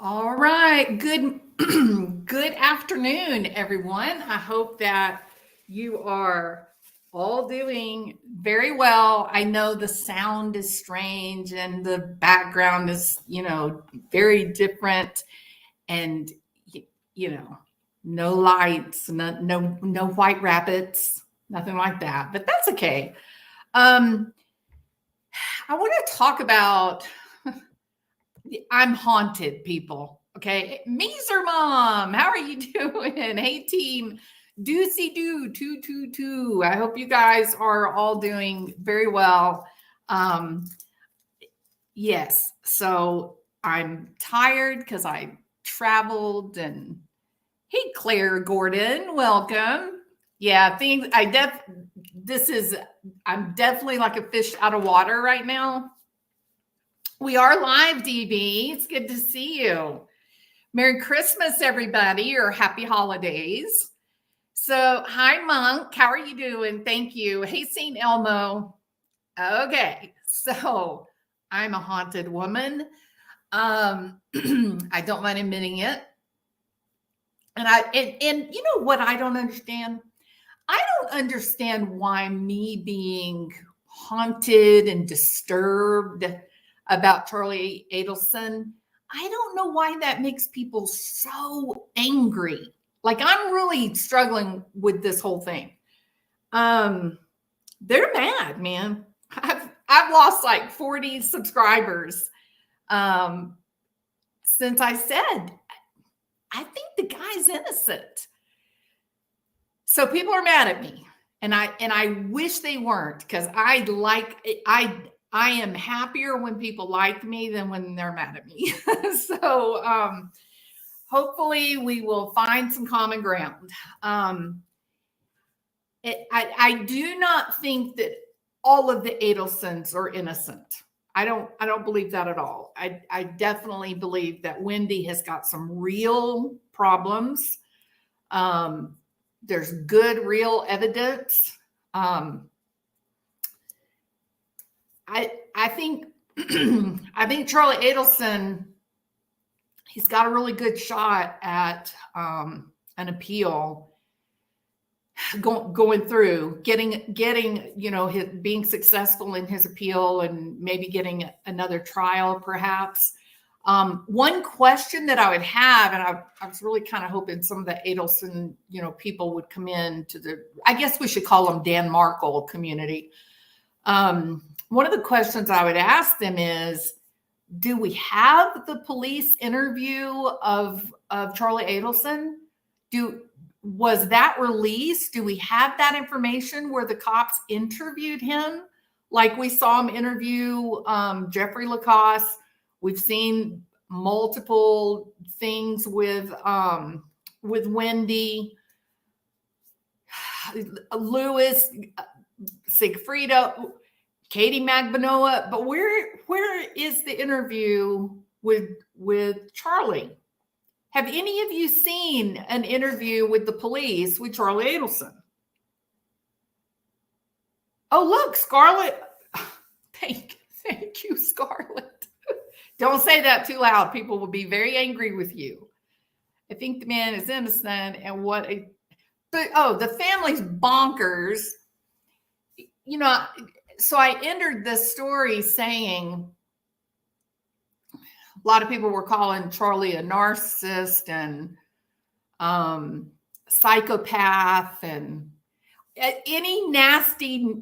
All right. Good good afternoon, everyone. I hope that you are all doing very well. I know the sound is strange and the background is, very different and you know, no lights, no white rabbits, nothing like that. But that's okay. Um I want to talk about I'm haunted, people. Okay. Meeser Mom, how are you doing? Hey, team. Doocy Doo 222. I hope you guys are all doing very well. Um, yes. So I'm tired because I traveled and hey, Claire Gordon, welcome. Yeah, things I'm definitely like a fish out of water right now. We are live, DB. It's good to see you. Merry Christmas, everybody, or happy holidays. So, hi, Monk. How are you doing? Thank you. Hey, St. Elmo. Okay, so I'm a haunted woman. I don't mind admitting it. And you know what I don't understand? I don't understand why me being haunted and disturbed about Charlie Adelson, I don't know why that makes people so angry. Like I'm really struggling with this whole thing. They're mad, man. I've lost like 40 subscribers since I said I think the guy's innocent. So people are mad at me, and I wish they weren't because I am happier when people like me than when they're mad at me. So hopefully we will find some common ground. I do not think that all of the Adelsons are innocent. I don't believe that at all. I definitely believe that Wendi has got some real problems. There's good, real evidence. I think I think Charlie Adelson, he's got a really good shot at an appeal going through, getting being successful in his appeal and maybe getting another trial, perhaps. One question that I would have, and I was really kind of hoping some of the Adelson, people would come in to I guess we should call them Dan Markel community. One of the questions I would ask them is, do we have the police interview of Charlie Adelson? Was that released? Do we have that information where the cops interviewed him? Like we saw him interview Jeffrey Lacasse. We've seen multiple things with Wendi, Lewis, Sigfrido, Katie Magbanua. But where is the interview with Charlie? Have any of you seen an interview with the police with Charlie Adelson? Oh, look, Scarlett. Thank you, Scarlett. Don't say that too loud. People will be very angry with you. I think the man is innocent, and the family's bonkers. So I entered this story saying a lot of people were calling Charlie a narcissist and psychopath and any nasty,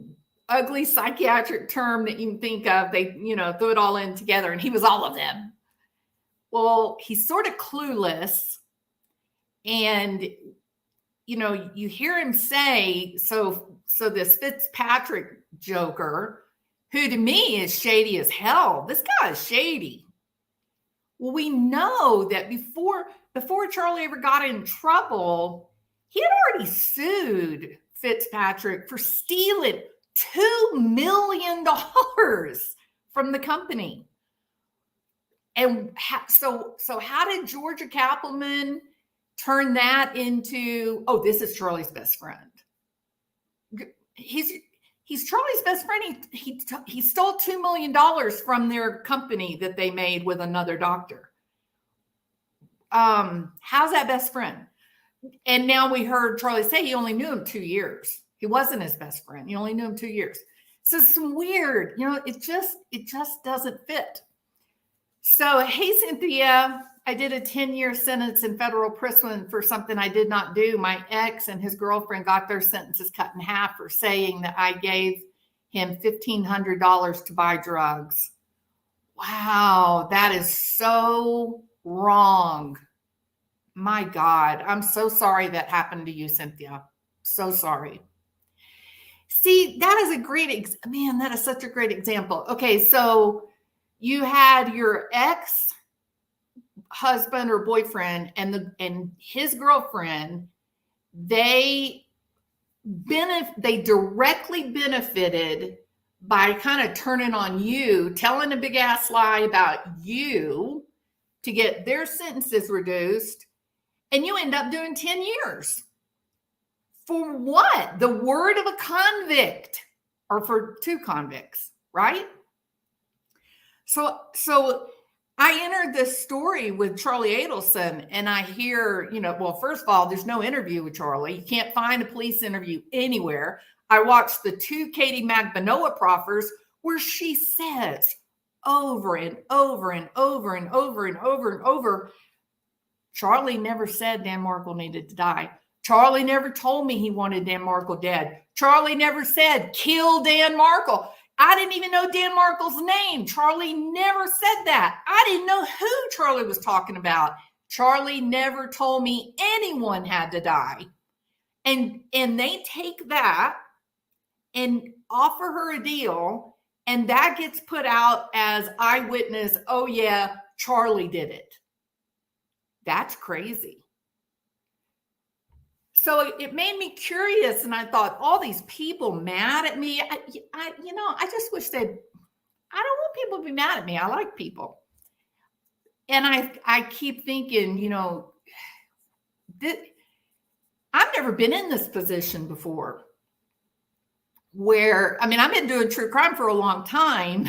ugly psychiatric term that you can think of. They, threw it all in together, and he was all of them. Well, he's sort of clueless, and you hear him say, so this Fitzpatrick joker, who to me is shady as hell. This guy is shady. Well, we know that before Charlie ever got in trouble, he had already sued Fitzpatrick for stealing $2 million from the company. And so how did Georgia Kappelman turn that into, oh, this is Charlie's best friend? He's Charlie's best friend. He stole $2 million from their company that they made with another doctor. how's that best friend? And now we heard Charlie say he only knew him 2 years. He wasn't his best friend. He only knew him 2 years. So it's weird, it just doesn't fit. So, hey, Cynthia, I did a 10-year sentence in federal prison for something I did not do. My ex and his girlfriend got their sentences cut in half for saying that I gave him $1,500 to buy drugs. Wow, that is so wrong. My God, I'm so sorry that happened to you, Cynthia. So sorry. See, that is a great, man, that is such a great example. Okay, so you had your ex-husband or boyfriend and his girlfriend, they directly benefited by kind of turning on you, telling a big ass lie about you to get their sentences reduced, and you end up doing 10 years. For what? The word of a convict, or for 2 convicts, right? So I entered this story with Charlie Adelson, and I hear, well, first of all, there's no interview with Charlie. You can't find a police interview anywhere. I watched the 2 Katie Magbanua proffers where she says over and over and over and over and over and over, Charlie never said Dan Markel needed to die. Charlie never told me he wanted Dan Markel dead. Charlie never said, kill Dan Markel. I didn't even know Dan Markel's name. Charlie never said that. I didn't know who Charlie was talking about. Charlie never told me anyone had to die. And they take that and offer her a deal, and that gets put out as eyewitness. Oh yeah, Charlie did it. That's crazy. So it made me curious, and I thought, all these people mad at me. I just wish I don't want people to be mad at me. I like people. And I keep thinking, I've never been in this position before where, I've been doing true crime for a long time.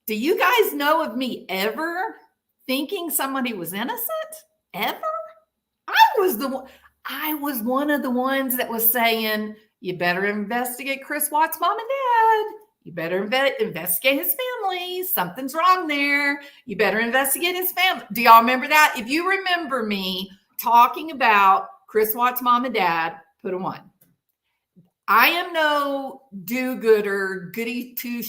Do you guys know of me ever thinking somebody was innocent? Ever? I was one of the ones that was saying, you better investigate Chris Watts' mom and dad. You better investigate his family. Something's wrong there. You better investigate his family. Do y'all remember that? If you remember me talking about Chris Watts' mom and dad, put a 1. I am no do-gooder, goody two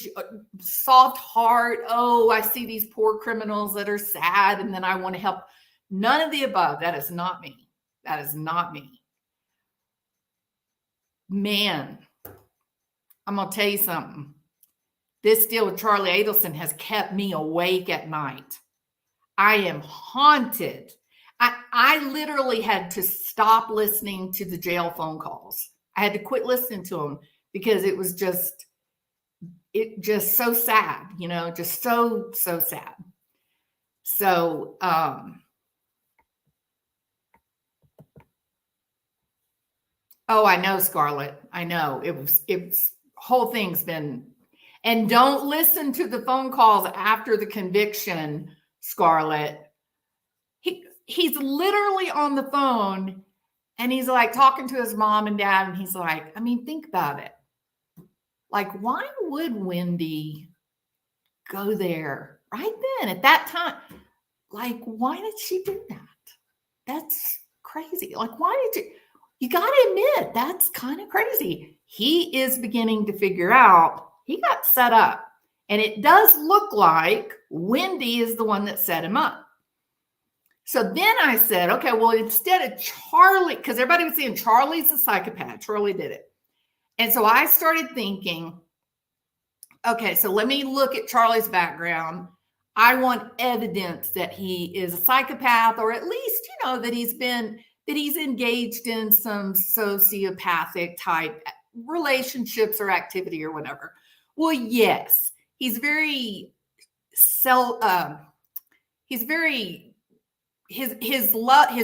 soft heart. Oh, I see these poor criminals that are sad, and then I want to help. None of the above. That is not me. That is not me. Man, I'm going to tell you something. This deal with Charlie Adelson has kept me awake at night. I am haunted. I literally had to stop listening to the jail phone calls. I had to quit listening to them because it was just so sad, just so sad. So, oh, I know, Scarlett. I know it's whole thing's been, and don't listen to the phone calls after the conviction, Scarlett. He's literally on the phone and he's like talking to his mom and dad. And he's like, think about it. Like, why would Wendi go there right then at that time? Like, why did she do that? That's crazy. Like, why did you got to admit, that's kind of crazy. He is beginning to figure out he got set up. And it does look like Wendi is the one that set him up. So then I said, okay, well, instead of Charlie, because everybody was saying Charlie's a psychopath. Charlie did it. And so I started thinking, okay, so let me look at Charlie's background. I want evidence that he is a psychopath, or at least, that he's engaged in some sociopathic type relationships or activity or whatever. Well, yes, his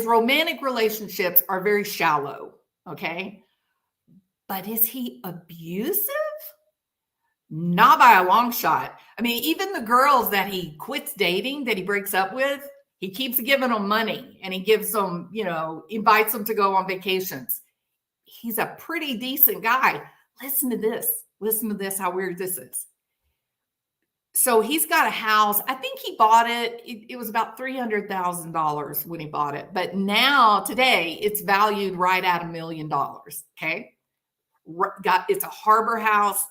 romantic relationships are very shallow. Okay. But is he abusive? Not by a long shot. Even the girls that he quits dating, that he breaks up with, He keeps giving them money, and he gives them, invites them to go on vacations. He's a pretty decent guy. Listen to this. Listen to this, how weird this is. So he's got a house. I think he bought it. It was about $300,000 when he bought it. But now, today, it's valued right at $1 million. Okay. It's a harbor house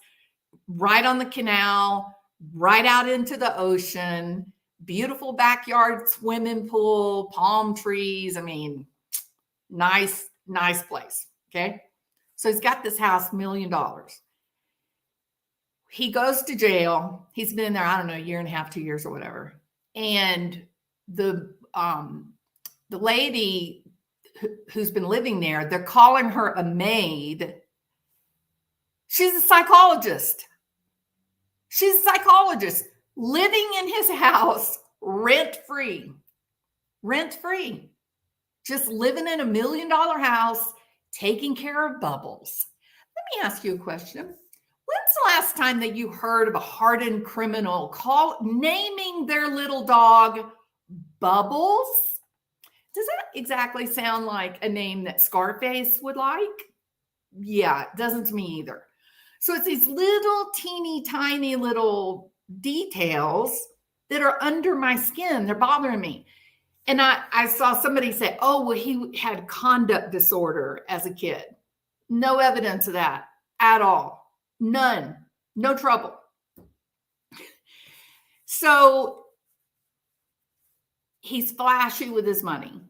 right on the canal, right out into the ocean, beautiful backyard swimming pool, palm trees. I mean, nice place. Okay. So he's got this house, $1 million. He goes to jail. He's been there, I don't know, a year and a half, 2 years or whatever. And the lady who's been living there, they're calling her a maid. She's a psychologist. She's a psychologist living in his house, rent-free, just living in $1 million house, taking care of Bubbles. Let me ask you a question. When's the last time that you heard of a hardened criminal naming their little dog Bubbles? Does that exactly sound like a name that Scarface would like? Yeah, it doesn't to me either. So it's these little teeny tiny little details that are under my skin. They're bothering me. And I saw somebody say, oh, well, he had conduct disorder as a kid. No evidence of that at all. None. No trouble. So he's flashy with his money.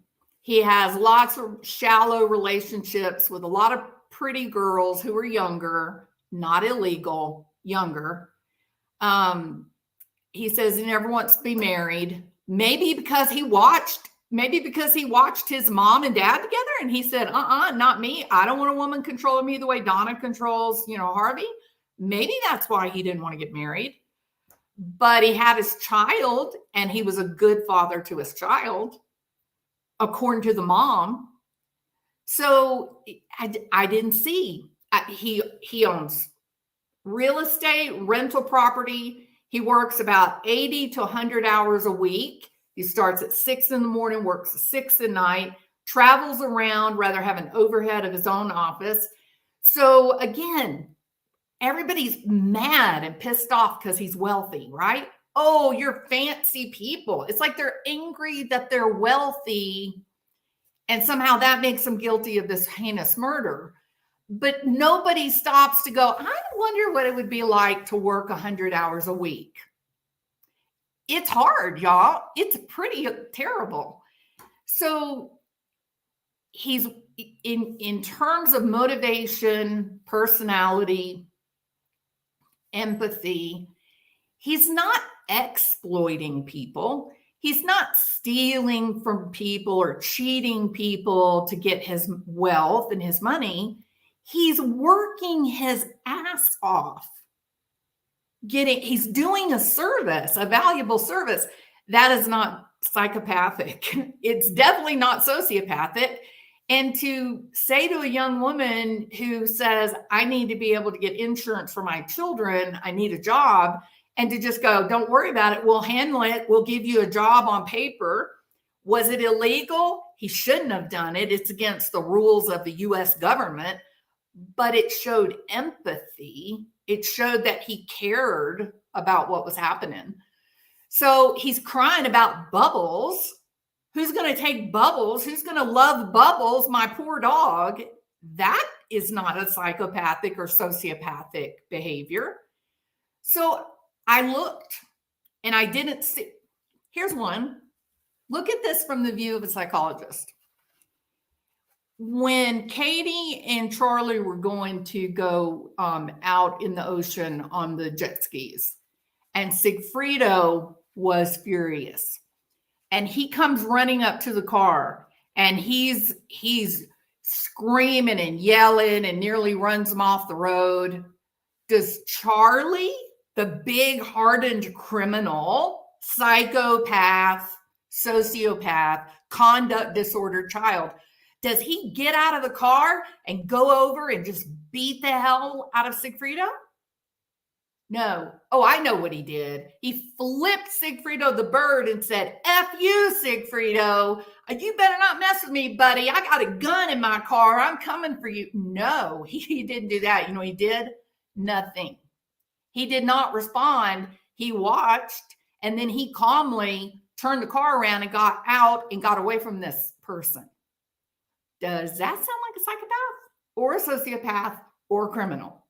He has lots of shallow relationships with a lot of pretty girls who are younger, not illegal, younger. He says he never wants to be married. Maybe because he watched his mom and dad together, and he said, not me. I don't want a woman controlling me the way Donna controls, Harvey. Maybe that's why he didn't want to get married. But he had his child, and he was a good father to his child, according to the mom. So I didn't see. He owns real estate, rental property. He works about 80 to 100 hours a week. He starts at 6 in the morning, works at 6 at night, travels around, rather have an overhead of his own office. So again, everybody's mad and pissed off because he's wealthy, right? Oh, you're fancy people. It's like they're angry that they're wealthy, and somehow that makes them guilty of this heinous murder. But nobody stops to go, I wonder what it would be like to work 100 hours a week. It's hard, y'all. It's pretty terrible. So he's in terms of motivation, personality, empathy, he's not exploiting people. He's not stealing from people or cheating people to get his wealth and his money. He's working his ass off. He's doing a service, a valuable service. That is not psychopathic. It's definitely not sociopathic. And to say to a young woman who says, I need to be able to get insurance for my children, I need a job, and to just go, don't worry about it, we'll handle it, we'll give you a job on paper. Was it illegal? He shouldn't have done it. It's against the rules of the U.S. government, but it showed empathy. It showed that he cared about what was happening. So he's crying about Bubbles. Who's going to take Bubbles? Who's going to love Bubbles, my poor dog? That is not a psychopathic or sociopathic behavior. So I looked and I didn't see. Here's one. Look at this from the view of a psychologist. When Katie and Charlie were going to go out in the ocean on the jet skis, and Sigfredo was furious, and he comes running up to the car, and he's screaming and yelling and nearly runs him off the road. Does Charlie, the big hardened criminal, psychopath, sociopath, conduct disorder child, does he get out of the car and go over and just beat the hell out of Sigfredo? No. Oh, I know what he did. He flipped Sigfrido the bird and said, F you, Sigfrido. You better not mess with me, buddy. I got a gun in my car. I'm coming for you. No, he didn't do that. You know what he did? Nothing. He did not respond. He watched, and then he calmly turned the car around and got out and got away from this person. Does that sound like a psychopath or a sociopath or a criminal?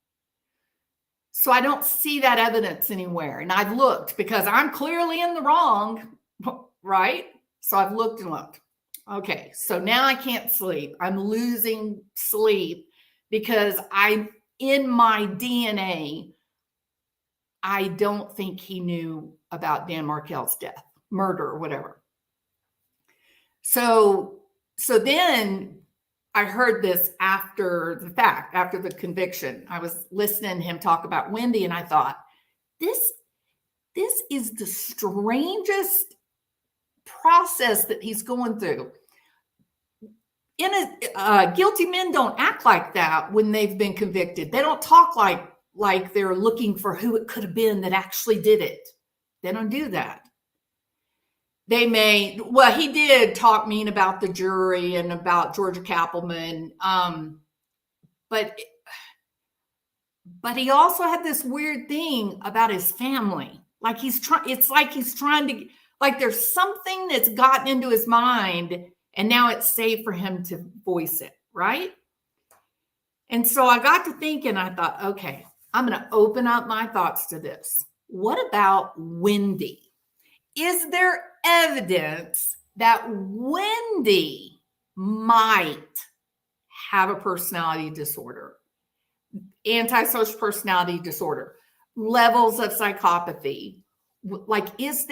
So I don't see that evidence anywhere. And I've looked because I'm clearly in the wrong, right? So I've looked and looked. Okay, so now I can't sleep. I'm losing sleep because in my DNA, I don't think he knew about Dan Markel's death, murder, or whatever. So then I heard this after the fact, after the conviction. I was listening to him talk about Wendi, and I thought, this is the strangest process that he's going through. Guilty men don't act like that when they've been convicted. They don't talk like they're looking for who it could have been that actually did it. They don't do that. He did talk mean about the jury and about Georgia Cappleman. But he also had this weird thing about his family. Like it's like he's trying to, like there's something that's gotten into his mind and now it's safe for him to voice it, right? And so I got to thinking, I thought, okay, I'm going to open up my thoughts to this. What about Wendi? Is there evidence that Wendi might have a personality disorder, antisocial personality disorder, levels of psychopathy? Like, is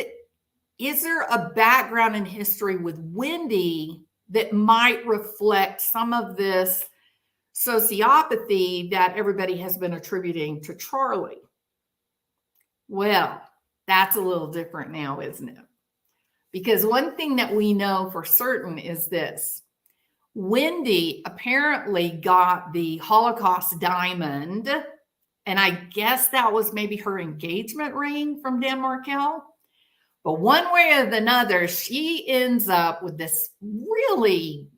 there a background in history with Wendi that might reflect some of this sociopathy that everybody has been attributing to Charlie? Well, that's a little different now, isn't it? Because one thing that we know for certain is this. Wendi apparently got the Holocaust diamond, and I guess that was maybe her engagement ring from Dan Markel. But one way or another, she ends up with this really,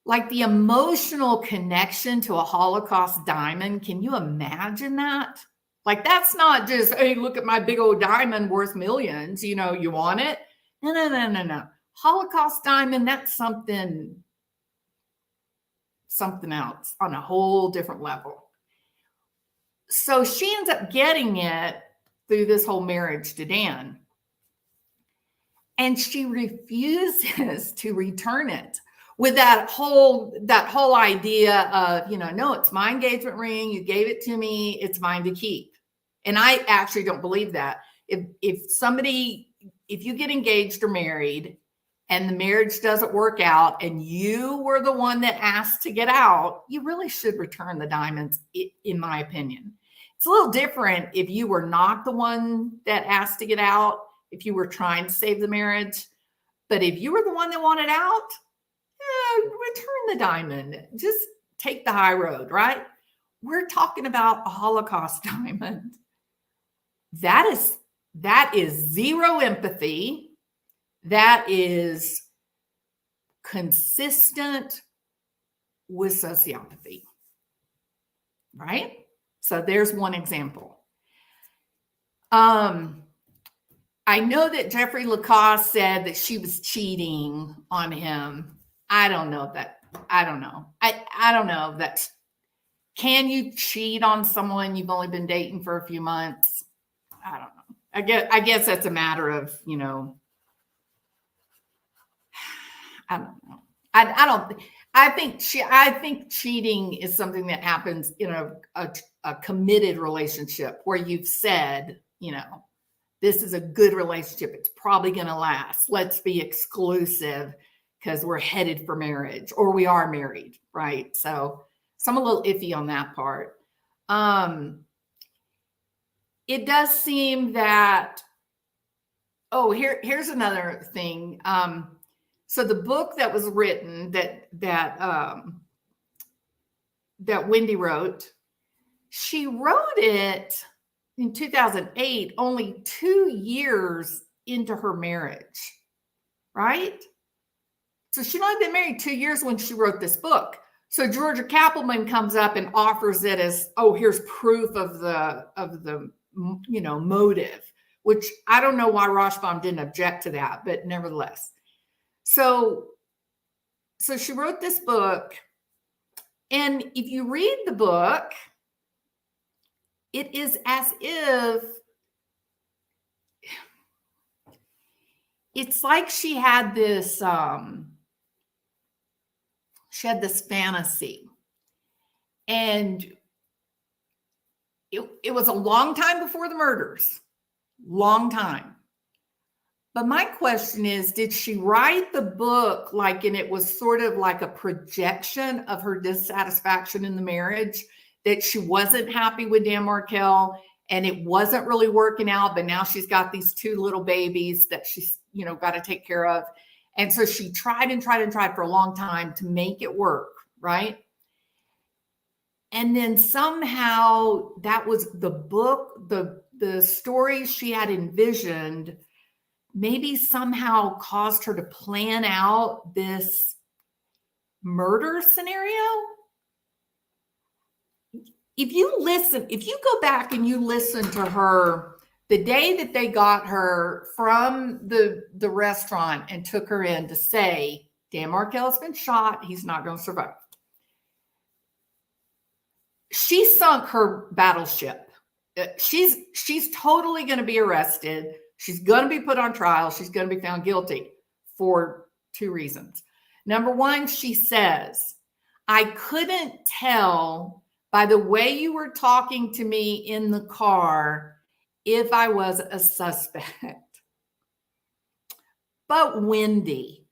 like the emotional connection to a Holocaust diamond. Can you imagine that? Like, that's not just, hey, look at my big old diamond worth millions. You know, you want it? No. Holocaust diamond, that's something else on a whole different level. So she ends up getting it through this whole marriage to Dan. And she refuses to return it with that whole idea of, no, it's my engagement ring. You gave it to me. It's mine to keep. And I actually don't believe that. If you get engaged or married and the marriage doesn't work out and you were the one that asked to get out, you really should return the diamonds, in my opinion. It's a little different if you were not the one that asked to get out, if you were trying to save the marriage. But if you were the one that wanted out, return the diamond. Just take the high road, right? We're talking about a Holocaust diamond. That is zero empathy. That is consistent with sociopathy, right? So there's one example. I know that Jeffrey Lacasse said that she was cheating on him. I don't know. I don't know that. Can you cheat on someone you've only been dating for a few months? I don't know. I guess that's a matter of, I don't know. I think cheating is something that happens in a committed relationship where you've said, this is a good relationship. It's probably going to last. Let's be exclusive because we're headed for marriage, or we are married, right? So I'm a little iffy on that part. It does seem that, here's another thing. So the book that was written that Wendi wrote, she wrote it in 2008, only 2 years into her marriage, right? So she'd only been married 2 years when she wrote this book. So Georgia Kappelman comes up and offers it as, oh, here's proof of the motive, which I don't know why Rashbaum didn't object to that, but nevertheless. So she wrote this book, and if you read the book, it is as if it's like she had this fantasy, and it was a long time before the murders, long time. But my question is, did she write the book and it was sort of like a projection of her dissatisfaction in the marriage, that she wasn't happy with Dan Markel and it wasn't really working out, but now she's got these 2 little babies that she's, got to take care of. And so she tried and tried and tried for a long time to make it work, right? And then somehow that was the book, the stories she had envisioned maybe somehow caused her to plan out this murder scenario. If you go back and you listen to her the day that they got her from the restaurant and took her in to say, Dan Markel has been shot, he's not going to survive. She sunk her battleship. She's totally going to be arrested. She's going to be put on trial. She's going to be found guilty for 2 reasons. Number one, she says, I couldn't tell by the way you were talking to me in the car if I was a suspect. But Wendi,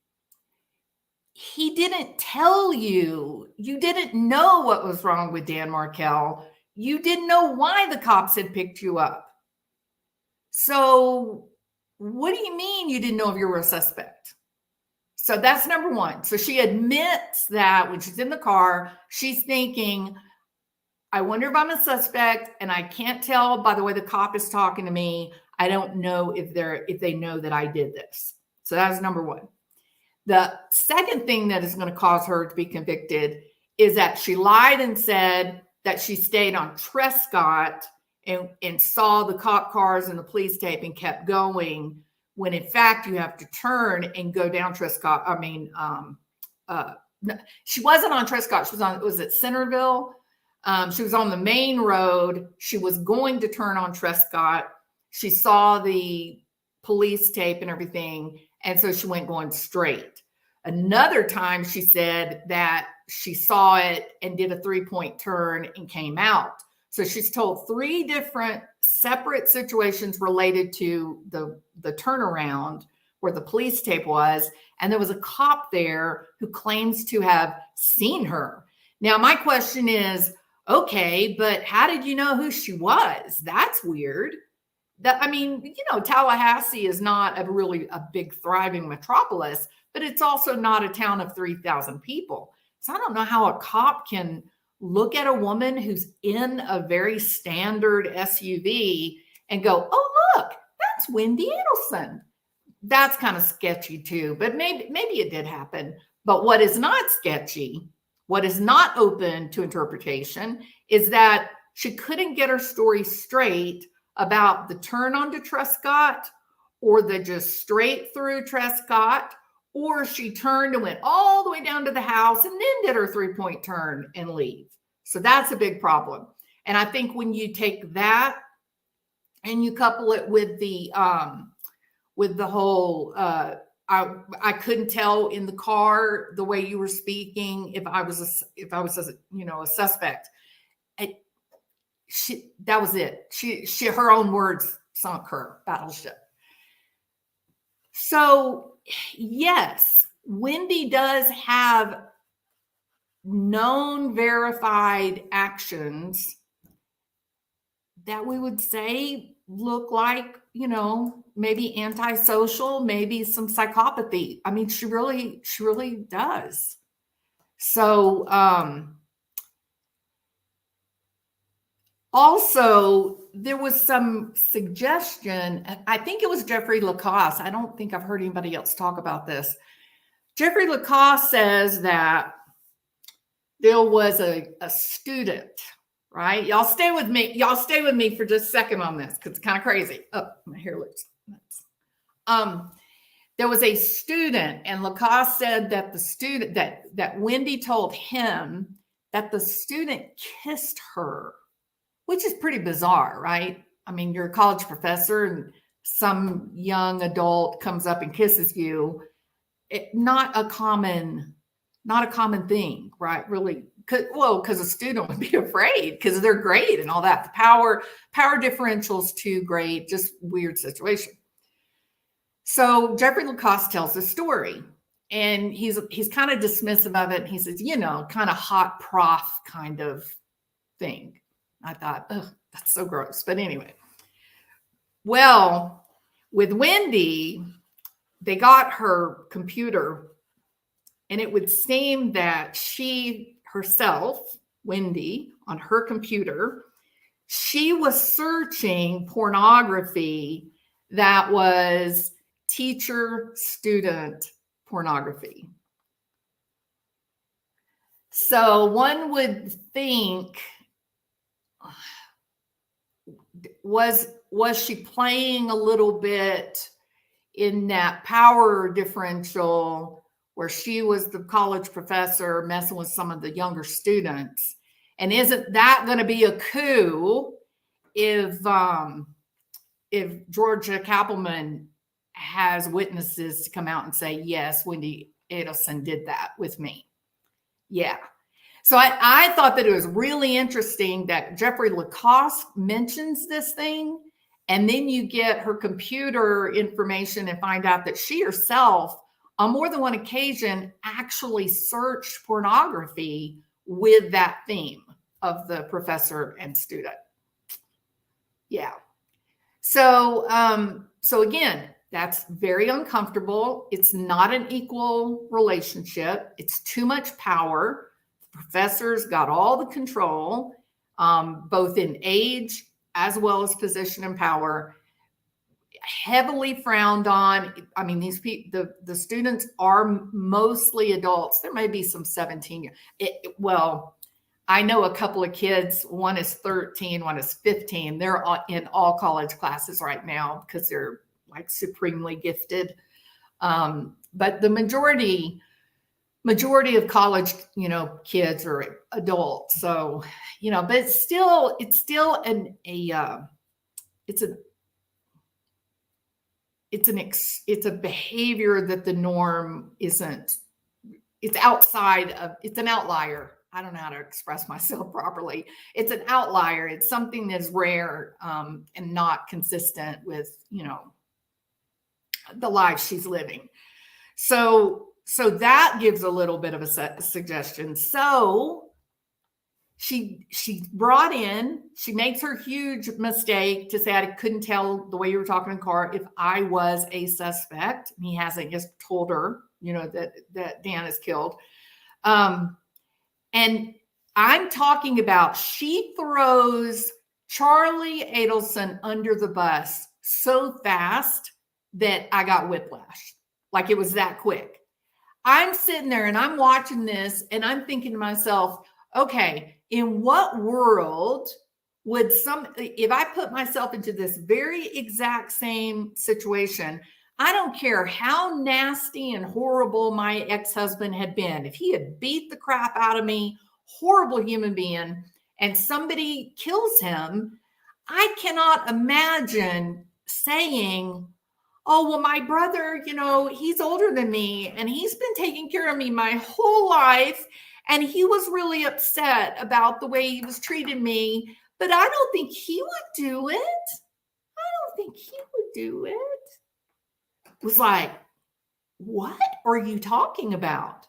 he didn't tell you. You didn't know what was wrong with Dan Markel. You didn't know why the cops had picked you up. So what do you mean you didn't know if you were a suspect? So that's number one. So she admits that when she's in the car, she's thinking, I wonder if I'm a suspect, and I can't tell by the way the cop is talking to me. I don't know if they know that I did this. So that's number one. The second thing that is going to cause her to be convicted is that she lied and said that she stayed on Trescott and saw the cop cars and the police tape and kept going, when in fact you have to turn and go down Trescott. She wasn't on Trescott. She was at Centerville. She was on the main road. She was going to turn on Trescott. She saw the police tape and everything, and so she went going straight. Another time she said that she saw it and did a 3-point turn and came out. So she's told 3 different separate situations related to the turnaround where the police tape was. And there was a cop there who claims to have seen her. Now, my question is, okay, but how did you know who she was? That's weird. Tallahassee is not a big thriving metropolis, but it's also not a town of 3,000 people. So I don't know how a cop can look at a woman who's in a very standard SUV and go, oh, look, that's Wendi Adelson. That's kind of sketchy too, but maybe it did happen. But what is not sketchy, what is not open to interpretation, is that she couldn't get her story straight about the turn onto Trescott or the just straight through Trescott, or she turned and went all the way down to the house and then did her 3-point turn and leave. So that's a big problem. And I think when you take that and you couple it with the whole, I couldn't tell in the car the way you were speaking if I was a suspect. That was it. She her own words sunk her battleship. So yes, Wendi does have known verified actions that we would say look like, maybe antisocial, maybe some psychopathy. I mean, she really does. So also there was some suggestion. I think it was Jeffrey Lacasse. I don't think I've heard anybody else talk about this. Jeffrey Lacasse says that there was a student, right? Y'all stay with me. Y'all stay with me for just a second on this because it's kind of crazy. Oh, my hair looks nuts. There was a student, and Lacasse said that the student that Wendi told him that the student kissed her, which is pretty bizarre, right? I mean, you're a college professor and some young adult comes up and kisses you. Not a common thing, right? Really, because a student would be afraid because they're great and all that. The power differential's too great, just weird situation. So Jeffrey Lacasse tells the story, and he's kind of dismissive of it. He says, kind of hot prof kind of thing. I thought, oh, that's so gross. But anyway, well, with Wendi, they got her computer, and it would seem that she herself, Wendi, on her computer, she was searching pornography that was teacher-student pornography. So one would think, was she playing a little bit in that power differential where she was the college professor messing with some of the younger students? And isn't that going to be a coup if Georgia Kappelman has witnesses to come out and say, yes, Wendi Adelson did that with me? Yeah. So I thought that it was really interesting that Jeffrey Lacasse mentions this thing, and then you get her computer information and find out that she herself, on more than one occasion, actually searched pornography with that theme of the professor and student. Yeah. So again, that's very uncomfortable. It's not an equal relationship. It's too much power. The professor's got all the control, both in age as well as position and power. Heavily frowned on. I mean, these people, the students are mostly adults. There may be some 17. Well, I know a couple of kids. One is 13, one is 15. They're in all college classes right now because they're like supremely gifted. But the majority of college, kids are adults. So, but it's still it's a behavior that the norm isn't. It's outside of. It's an outlier. I don't know how to express myself properly. It's an outlier. It's something that's rare and not consistent with the life she's living. So that gives a little bit of a suggestion. So she brought in, she makes her huge mistake to say, I couldn't tell the way you were talking in the car if I was a suspect. He hasn't just told her, that Dan is killed. And I'm talking about, she throws Charlie Adelson under the bus so fast that I got whiplash. Like it was that quick. I'm sitting there and I'm watching this and I'm thinking to myself, okay, in what world would if I put myself into this very exact same situation, I don't care how nasty and horrible my ex-husband had been. If he had beat the crap out of me, horrible human being, and somebody kills him, I cannot imagine saying, oh, well, my brother, he's older than me and he's been taking care of me my whole life. And he was really upset about the way he was treating me, but I don't think he would do it. It was like, what are you talking about?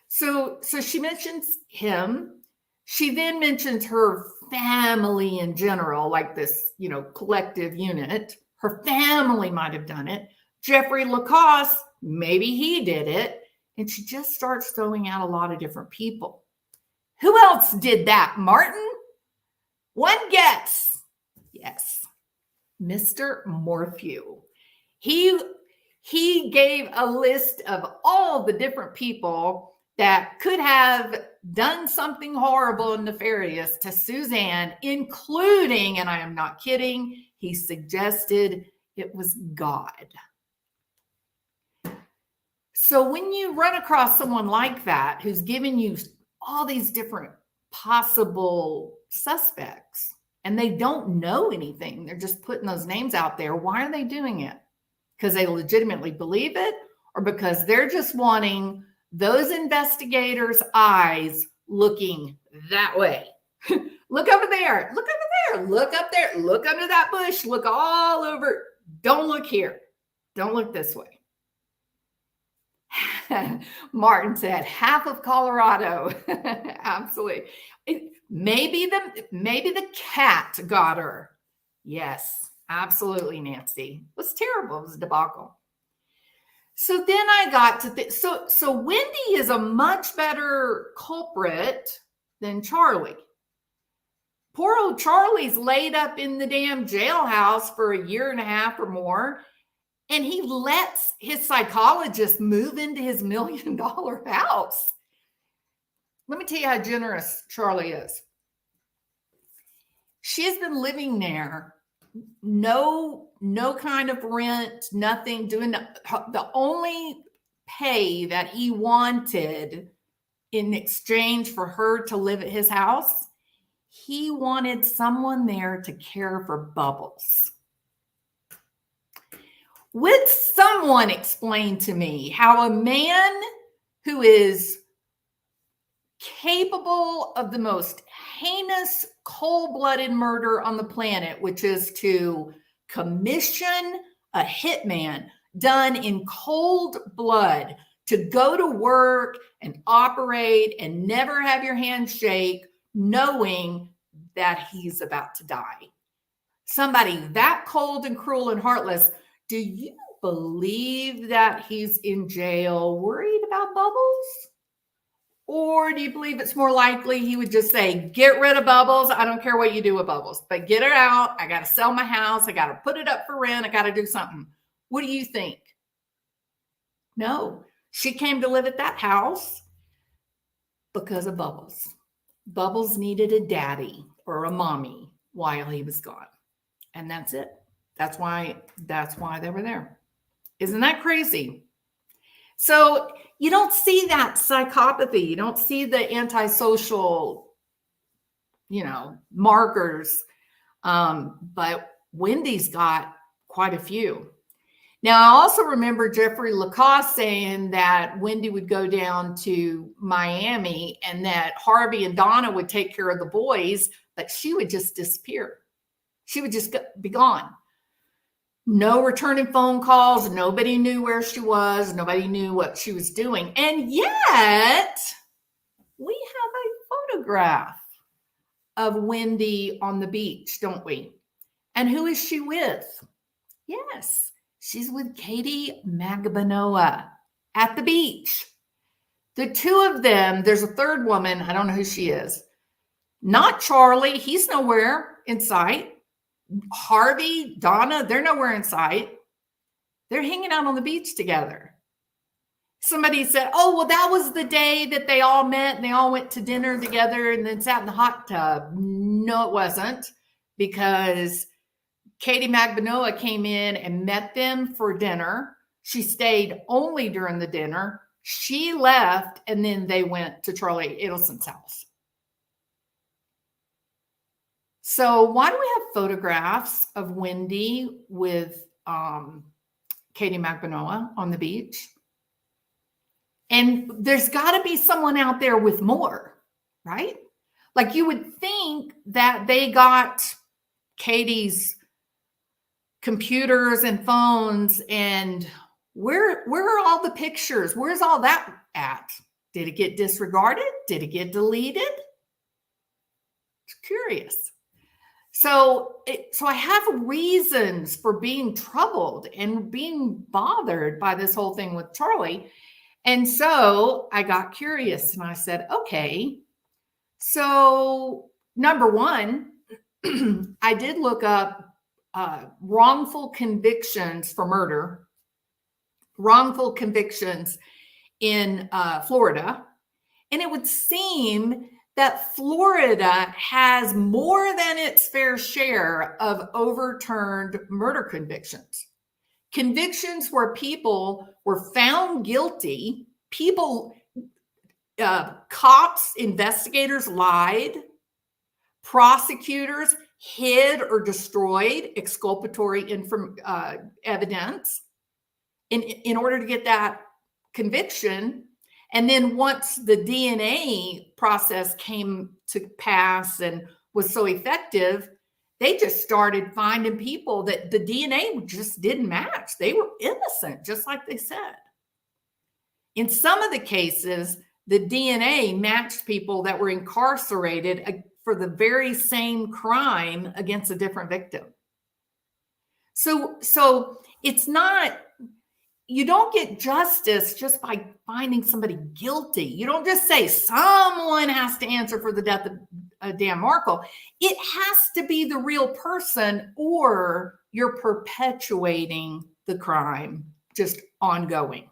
So she mentions him. She then mentions her family in general, like this, collective unit. Her family might have done it. Jeffrey Lacasse, maybe he did it. And she just starts throwing out a lot of different people. Who else did that, Martin? One guess. Yes, Mr. Morphew. He gave a list of all the different people that could have done something horrible and nefarious to Suzanne, including, and I am not kidding, he suggested it was God. So when you run across someone like that who's giving you all these different possible suspects and they don't know anything, they're just putting those names out there, why are they doing it? Because they legitimately believe it, or because they're just wanting those investigators' eyes looking that way? Look over there, look over there, look up there, look under that bush, look all over. Don't look here. Don't look this way. Martin said half of Colorado. Absolutely. Maybe the cat got her. Yes, absolutely, Nancy. It was terrible. It was a debacle. So then I got to think, so Wendi is a much better culprit than Charlie. Poor old Charlie's laid up in the damn jailhouse for a year and a half or more, and he lets his psychologist move into his $1 million house. Let me tell you how generous Charlie is. She has been living there, no kind of rent, nothing, doing the only pay that he wanted in exchange for her to live at his house. He wanted someone there to care for Bubbles. Would someone explain to me how a man who is capable of the most heinous, cold-blooded murder on the planet, which is to commission a hitman done in cold blood to go to work and operate and never have your hand shake, knowing that he's about to die? Somebody that cold and cruel and heartless, do you believe that he's in jail worried about Bubbles? Or do you believe it's more likely he would just say, get rid of Bubbles. I don't care what you do with Bubbles, but get her out. I got to sell my house. I got to put it up for rent. I got to do something. What do you think? No, she came to live at that house because of Bubbles. Bubbles needed a daddy or a mommy while he was gone. And that's it. That's why they were there. Isn't that crazy? So you don't see that psychopathy. You don't see the antisocial, markers. But Wendi's got quite a few. Now, I also remember Jeffrey Lacasse saying that Wendi would go down to Miami and that Harvey and Donna would take care of the boys, but she would just disappear. She would just be gone. No returning phone calls. Nobody knew where she was. Nobody knew what she was doing. And yet, we have a photograph of Wendi on the beach, don't we? And who is she with? Yes, she's with Katie Magbanua at the beach. The two of them, there's a third woman. I don't know who she is. Not Charlie. He's nowhere in sight. Harvey, Donna, they're nowhere in sight. They're hanging out on the beach together. Somebody said, oh, well, that was the day that they all met and they all went to dinner together and then sat in the hot tub. No, it wasn't, because Katie Magbanua came in and met them for dinner. She stayed only during the dinner. She left, and then they went to Charlie Adelson's house. So why do we have photographs of Wendi with Katie Magbanua on the beach? And there's got to be someone out there with more, right? Like, you would think that they got Katie's computers and phones, and where are all the pictures? Where's all that at? Did it get disregarded? Did it get deleted? It's curious. So I have reasons for being troubled and being bothered by this whole thing with Charlie. And so I got curious and I said, okay, so number one, I did look up wrongful convictions for murder, wrongful convictions in Florida. And it would seem that Florida has more than its fair share of overturned murder convictions. Convictions where people were found guilty, cops, investigators lied, prosecutors hid or destroyed exculpatory evidence in order to get that conviction. And then once the DNA process came to pass and was so effective, they just started finding people that the DNA just didn't match. They were innocent, just like they said. In some of the cases, the DNA matched people that were incarcerated for the very same crime against a different victim. So it's not, you don't get justice just by finding somebody guilty. You don't just say someone has to answer for the death of Dan Markel. It has to be the real person, or you're perpetuating the crime just ongoing.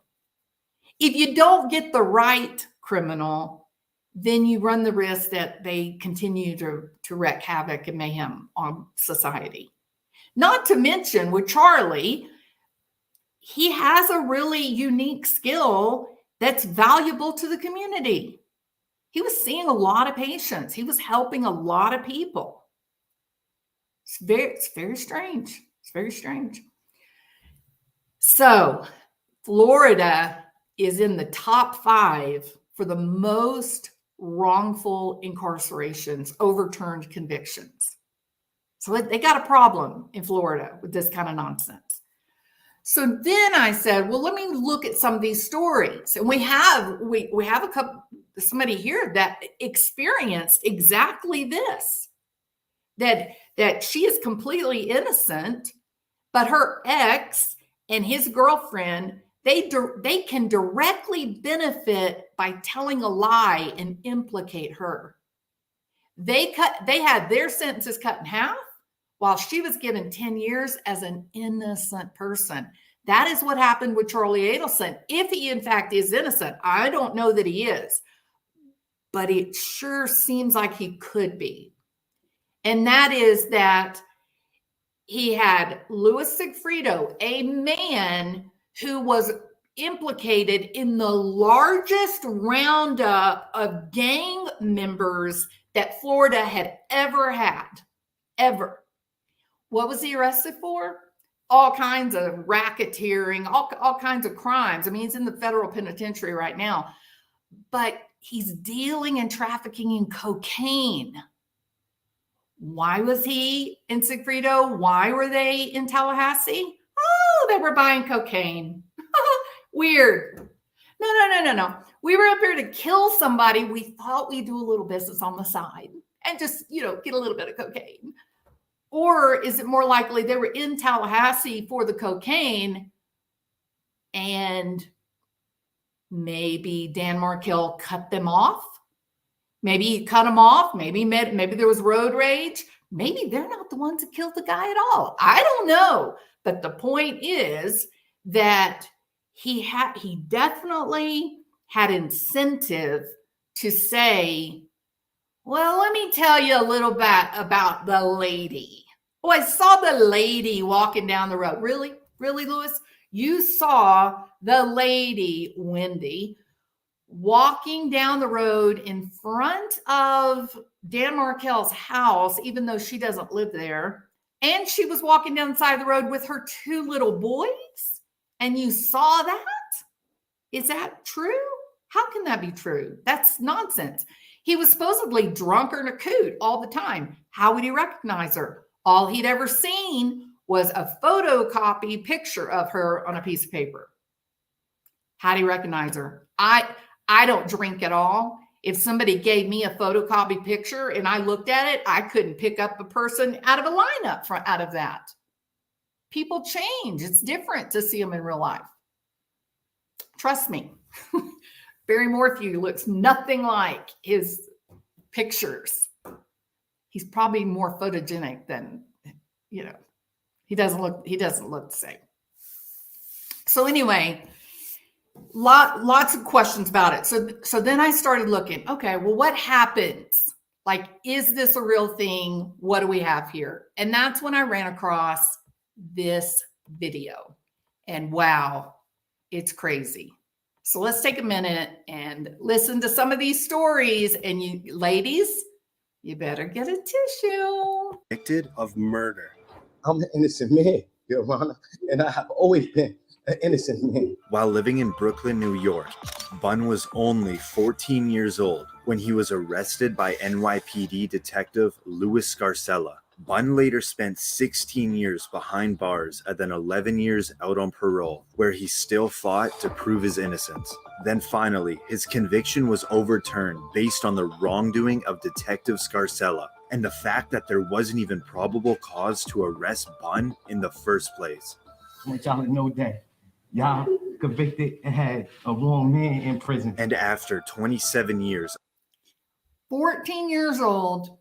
If you don't get the right criminal, then you run the risk that they continue to wreak havoc and mayhem on society. Not to mention with Charlie, he has a really unique skill that's valuable to the community. He was seeing a lot of patients. He was helping a lot of people. It's very strange. It's very strange. So Florida is in the top 5 for the most wrongful incarcerations, overturned convictions. So they got a problem in Florida with this kind of nonsense. So then I said, well, let me look at some of these stories. And we have somebody here that experienced exactly this, that she is completely innocent, but her ex and his girlfriend, they can directly benefit by telling a lie and implicate her. They had their sentences cut in half, while she was given 10 years as an innocent person. That is what happened with Charlie Adelson. If he, in fact, is innocent, I don't know that he is, but it sure seems like he could be. And that is that he had Louis Sigfredo, a man who was implicated in the largest roundup of gang members that Florida had ever had, ever. What was he arrested for? All kinds of racketeering, all kinds of crimes. I mean, he's in the federal penitentiary right now, but he's dealing and trafficking in cocaine. Why was he in Sigfredo? Why were they in Tallahassee? Oh, they were buying cocaine. Weird. No. We were up here to kill somebody. We thought we'd do a little business on the side and just, get a little bit of cocaine. Or is it more likely they were in Tallahassee for the cocaine and maybe Dan Markel cut them off? Maybe he cut them off. Maybe there was road rage. Maybe they're not the ones that killed the guy at all. I don't know. But the point is that he definitely had incentive to say, well, let me tell you a little bit about the lady. Oh, I saw the lady walking down the road. Really? Really, Louis? You saw the lady, Wendi, walking down the road in front of Dan Markel's house, even though she doesn't live there. And she was walking down the side of the road with her 2 little boys. And you saw that? Is that true? How can that be true? That's nonsense. He was supposedly drunk or in a coot all the time. How would he recognize her? All he'd ever seen was a photocopy picture of her on a piece of paper. How do you recognize her? I don't drink at all. If somebody gave me a photocopy picture and I looked at it, I couldn't pick up a person out of a lineup out of that. People change. It's different to see them in real life. Trust me. Barry Morphew looks nothing like his pictures. He's probably more photogenic than, He doesn't look the same. So anyway, lots of questions about it. So then I started looking, okay, well, what happens? Like, is this a real thing? What do we have here? And that's when I ran across this video. And wow, it's crazy. So let's take a minute and listen to some of these stories. And you ladies, you better get a tissue. Convicted of murder. I'm an innocent man, Your Honor, and I have always been an innocent man. While living in Brooklyn, New York, Bunn was only 14 years old when he was arrested by NYPD detective Louis Scarcella. Bunn later spent 16 years behind bars and then 11 years out on parole, where he still fought to prove his innocence. Then finally, his conviction was overturned based on the wrongdoing of Detective Scarcella and the fact that there wasn't even probable cause to arrest Bunn in the first place. I want y'all to know that y'all convicted and had a wrong man in prison. And after 27 years, 14 years old,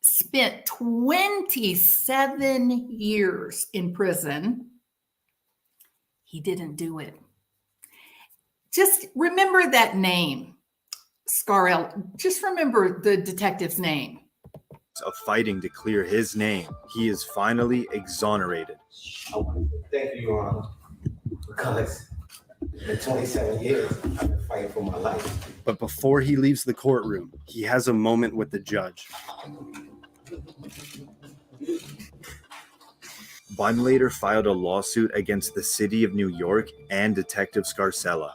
spent 27 years in prison. He didn't do it. Just remember that name, Scarell. Just remember the detective's name. of fighting to clear his name, he is finally exonerated. I want to thank you, Your Honor, because in 27 years, I've been fighting for my life. But before he leaves the courtroom, he has a moment with the judge. Bunn later filed a lawsuit against the city of New York and Detective Scarcella.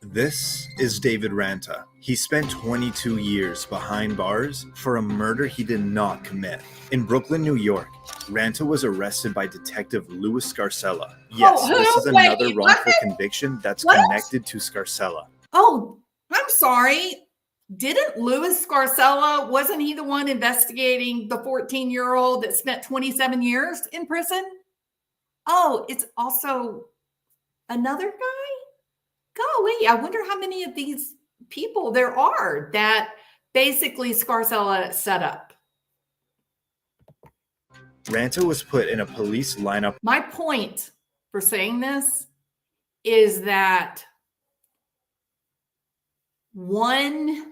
This is David Ranta. He spent 22 years behind bars for a murder he did not commit. In Brooklyn, New York, Ranta was arrested by Detective Louis Scarcella. Yes, this is another wrongful conviction that's connected to Scarcella. Oh, I'm sorry. Didn't Louis Scarcella, wasn't he the one investigating the 14-year-old that spent 27 years in prison? Oh, it's also another guy? Golly, I wonder how many of these people there are that basically Scarcella set up. Ranta was put in a police lineup. My point for saying this is that one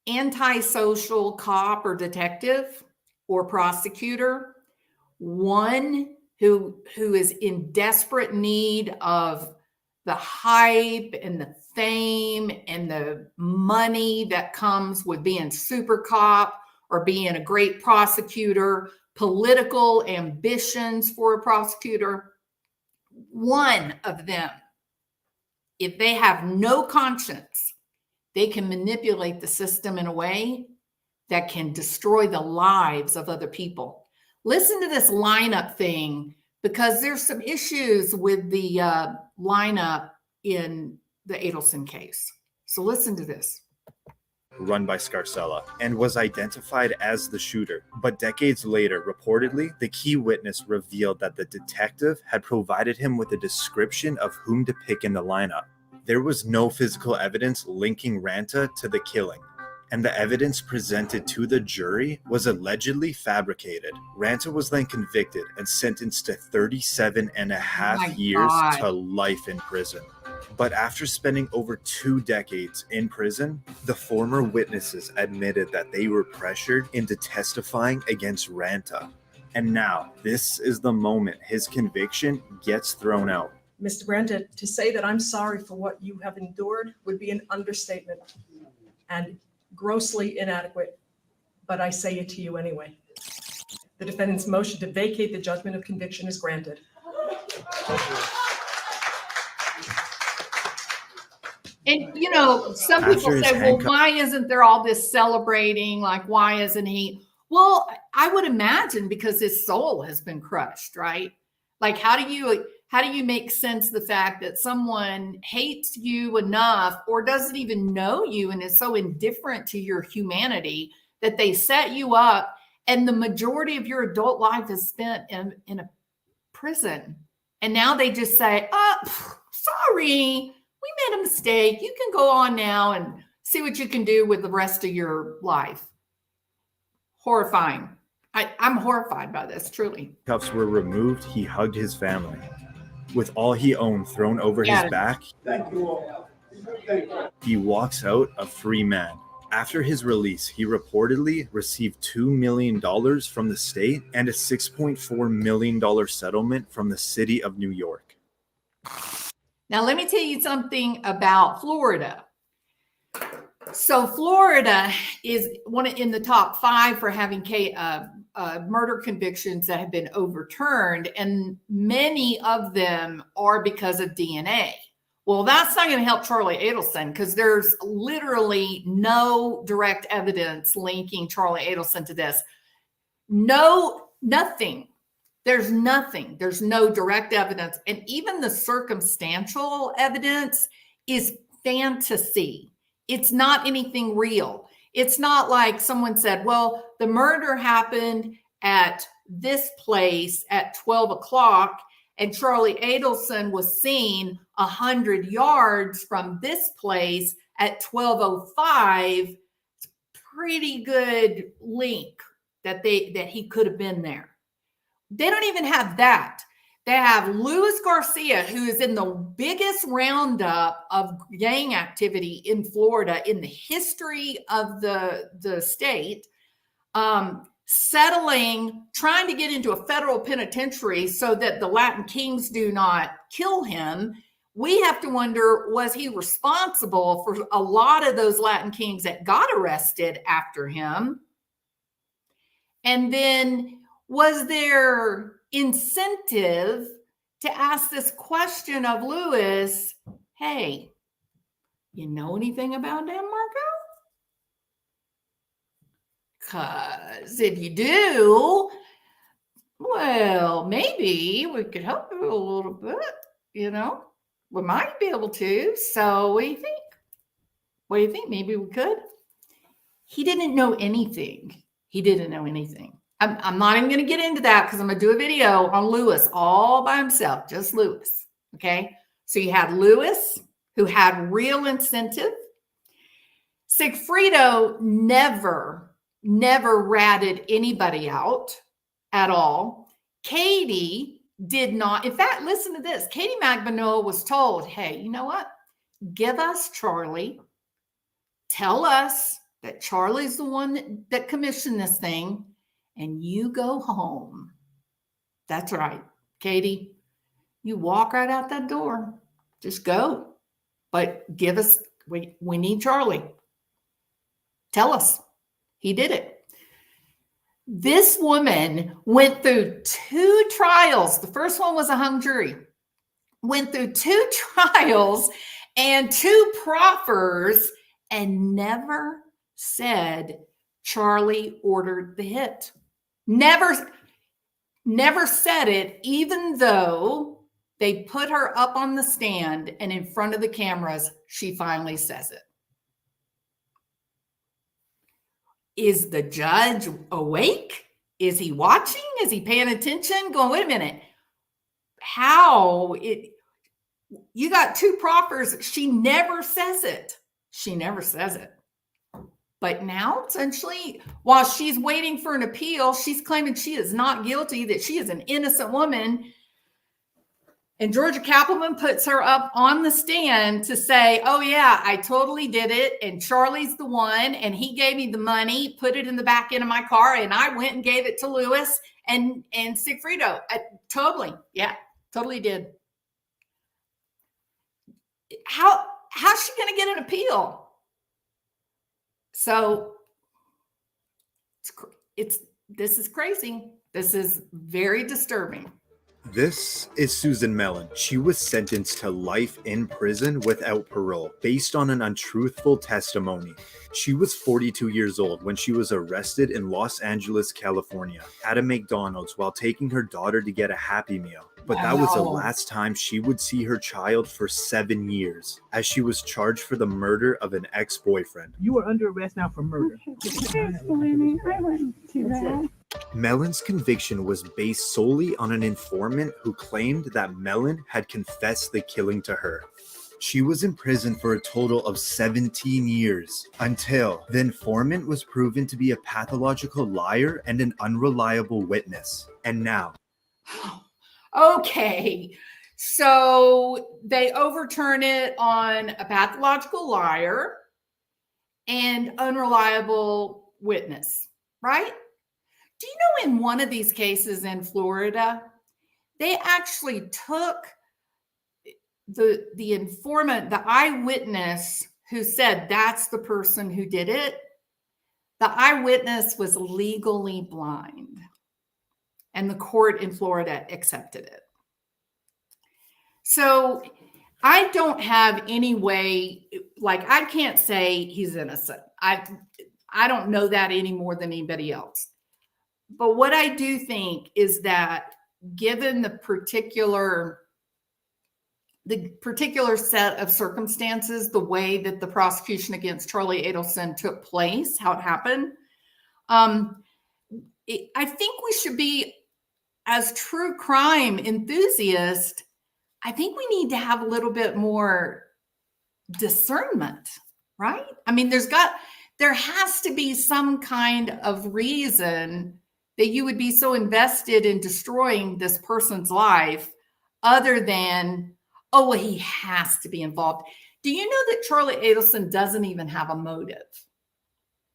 antisocial cop or detective or prosecutor, one who is in desperate need of the hype and the fame and the money that comes with being super cop or being a great prosecutor, political ambitions for a prosecutor, one of them, if they have no conscience, they can manipulate the system in a way that can destroy the lives of other people. Listen to this lineup thing, because there's some issues with the lineup in the Adelson case. So listen to this. Run by Scarcella, and was identified as the shooter. But decades later, reportedly, the key witness revealed that the detective had provided him with a description of whom to pick in the lineup. There was no physical evidence linking Ranta to the killing, and the evidence presented to the jury was allegedly fabricated. Ranta was then convicted and sentenced to 37 and a half years to life in prison. But after spending over 2 decades in prison, the former witnesses admitted that they were pressured into testifying against Ranta. And now, this is the moment his conviction gets thrown out. Mr. Ranta, to say that I'm sorry for what you have endured would be an understatement and grossly inadequate, but I say it to you anyway. The defendant's motion to vacate the judgment of conviction is granted. And, you know, some people say, well, why isn't there all this celebrating? Like, why isn't he? Well, I would imagine because his soul has been crushed, right? Like, how do you make sense of the fact that someone hates you enough or doesn't even know you and is so indifferent to your humanity that they set you up and the majority of your adult life is spent in a prison? And now they just say, oh, sorry, we made a mistake. You can go on now and see what you can do with the rest of your life. Horrifying. I'm horrified by this, truly. Cuffs were removed, he hugged his family. With all he owned thrown over his back, he walks out a free man. After his release, he reportedly received $2 million from the state and a $6.4 million settlement from the city of New York. Now, let me tell you something about Florida. So Florida is in the top 5 for having murder convictions that have been overturned, and many of them are because of DNA. Well, that's not going to help Charlie Adelson because there's literally no direct evidence linking Charlie Adelson to this. Nothing. There's nothing. There's no direct evidence. And even the circumstantial evidence is fantasy. It's not anything real. It's not like someone said, well, the murder happened at this place at 12 o'clock and Charlie Adelson was seen 100 yards from this place at 12:05. Pretty good link that he could have been there. They don't even have that. They have Luis Garcia, who is in the biggest roundup of gang activity in Florida in the history of the state, trying to get into a federal penitentiary so that the Latin Kings do not kill him. We have to wonder, was he responsible for a lot of those Latin Kings that got arrested after him? And then was there incentive to ask this question of Luis, hey, you know anything about Dan Markel? Because if you do, well, maybe we could help you a little bit, we might be able to. So what do you think? What do you think? Maybe we could. He didn't know anything. I'm not even going to get into that because I'm going to do a video on Luis all by himself, just Luis. Okay. So you had Luis, who had real incentive. Sigfredo never ratted anybody out at all. Katie did not. In fact, listen to this. Katie Magbanua was told, hey, you know what? Give us Charlie. Tell us that Charlie's the one that commissioned this thing, and you go home. That's right, Katie. You walk right out that door. Just go. But give us, we need Charlie. Tell us. He did it. This woman went through 2 trials. The first one was a hung jury. Went through 2 trials and 2 proffers and never said Charlie ordered the hit. Never said it, even though they put her up on the stand and in front of the cameras, she finally says it. Is the judge awake? Is he watching? Is he paying attention? Going, wait a minute. You got 2 proffers. She never says it. But now, essentially, while she's waiting for an appeal, she's claiming she is not guilty, that she is an innocent woman. And Georgia Kappelman puts her up on the stand to say, oh, yeah, I totally did it. And Charlie's the one. And he gave me the money, put it in the back end of my car. And I went and gave it to Luis and Sigfredo. Totally did. How's she going to get an appeal? So this is crazy. This is very disturbing. This is Susan Mellon. She was sentenced to life in prison without parole based on an untruthful testimony. She was 42 years old when she was arrested in Los Angeles, California, at a McDonald's while taking her daughter to get a Happy Meal. But that was the last time she would see her child for 7 years, as she was charged for the murder of an ex-boyfriend. You are under arrest now for murder. Mellon's conviction was based solely on an informant who claimed that Mellon had confessed the killing to her. She was in prison for a total of 17 years until the informant was proven to be a pathological liar and an unreliable witness. And now, Okay, so they overturn it on a pathological liar and unreliable witness, right? Do you know in one of these cases in Florida, they actually took the informant, the eyewitness who said that's the person who did it. The eyewitness was legally blind, and the court in Florida accepted it. So I don't have any way, like I can't say he's innocent. I don't know that any more than anybody else. But what I do think is that given the particular set of circumstances, the way that the prosecution against Charlie Adelson took place, how it happened, I think we should be, as true crime enthusiasts, I think we need to have a little bit more discernment, right? I mean, there has to be some kind of reason that you would be so invested in destroying this person's life other than, oh, well, he has to be involved. Do you know that Charlie Adelson doesn't even have a motive?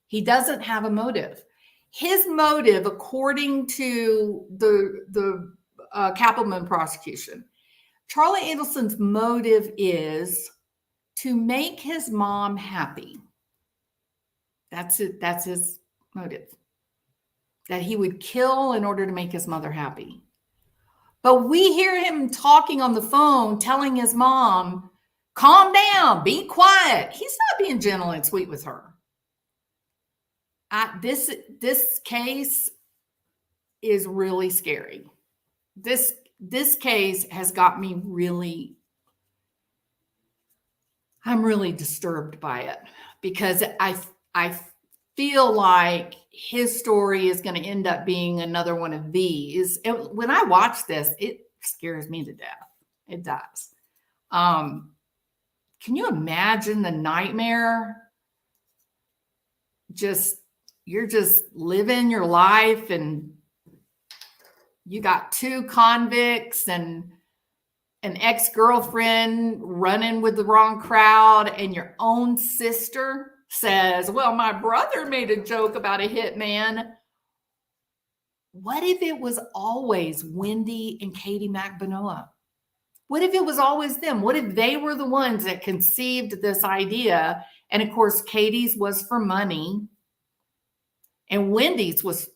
He doesn't have a motive. His motive, according to the Kappelman prosecution, Charlie Adelson's motive is to make his mom happy. That's it. That's his motive. That he would kill in order to make his mother happy. But we hear him talking on the phone, telling his mom, calm down, be quiet. He's not being gentle and sweet with her. This case is really scary. This case has got me I'm really disturbed by it because I feel like his story is going to end up being another one of these. When I watch this, it scares me to death. It does. Can you imagine the nightmare? You're just living your life and you got two convicts and an ex-girlfriend running with the wrong crowd, and your own sister says, well, my brother made a joke about a hitman. What if it was always Wendi and Katie Magbanua? What if it was always them? What if they were the ones that conceived this idea? And of course, Katie's was for money and Wendy's was,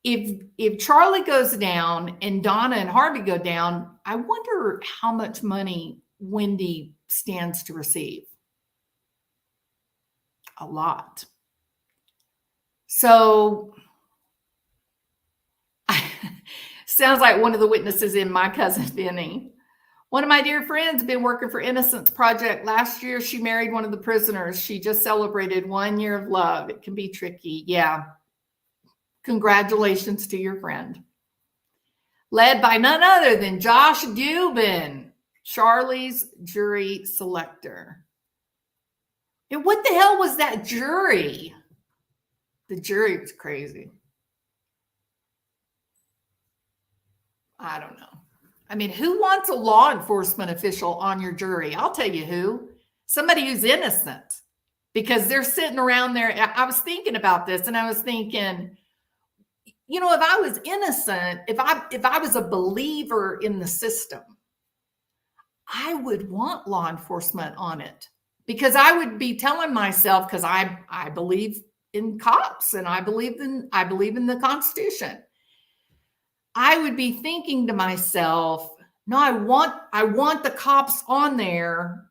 if Charlie goes down and Donna and Harvey go down, I wonder how much money Wendi stands to receive. A lot. So sounds like one of the witnesses in My Cousin Vinny. One of my dear friends had been working for Innocence Project last year. She married one of the prisoners. She just celebrated 1 year of love. It can be tricky. Yeah. Congratulations to your friend. Led by none other than Josh Dubin, Charlie's jury selector. And what the hell was that jury? The jury was crazy. I don't know. I mean, who wants a law enforcement official on your jury? I'll tell you who. Somebody who's innocent. Because they're sitting around there. I was thinking about this and I was thinking, if I was innocent, if I was a believer in the system, I would want law enforcement on it. Because I would be telling myself, because I believe in cops and I believe in the Constitution. I would be thinking to myself, no, I want the cops on there,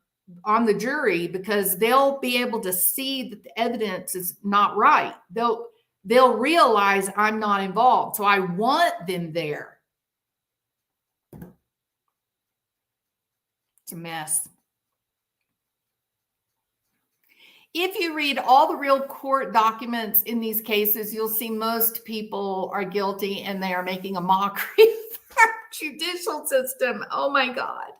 on the jury, because they'll be able to see that the evidence is not right. They'll realize I'm not involved. So I want them there. It's a mess. If you read all the real court documents in these cases, you'll see most people are guilty and they are making a mockery of our judicial system. Oh my God.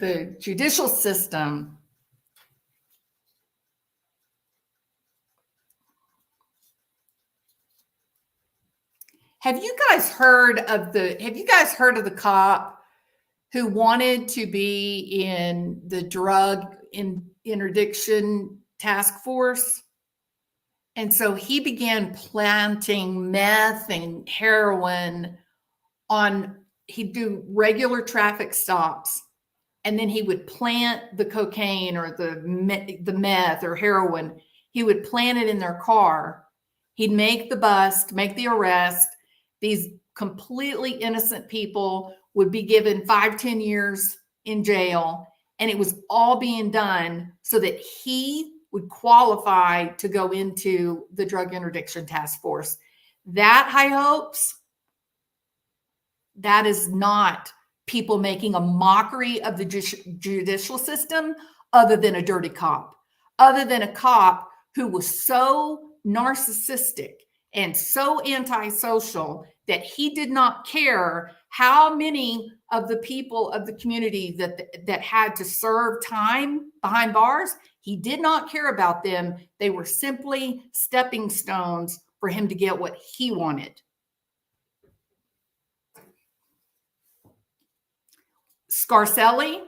the judicial system have you guys heard of the cop who wanted to be in the drug interdiction task force? And so he began planting meth and heroin he'd do regular traffic stops, and then he would plant the cocaine or the meth or heroin. He would plant it in their car. He'd make the bust, make the arrest. These completely innocent people would be given 5-10 years in jail, and it was all being done so that he would qualify to go into the drug interdiction task force. That, high hopes, that is not people making a mockery of the judicial system, other than a dirty cop, other than a cop who was so narcissistic and so antisocial that he did not care how many of the people of the community that had to serve time behind bars. He did not care about them. They were simply stepping stones for him to get what he wanted. Scarcelli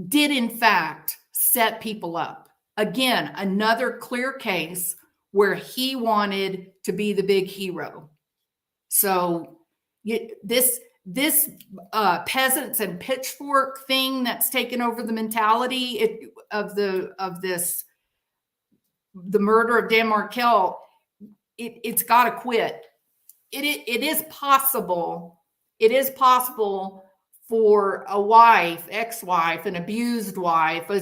did, in fact, set people up. Again, another clear case where he wanted to be the big hero. So this peasants and pitchfork thing that's taken over the mentality of the murder of Dan Markel, it's got to quit. It is possible. It is possible for a wife, ex-wife, an abused wife, a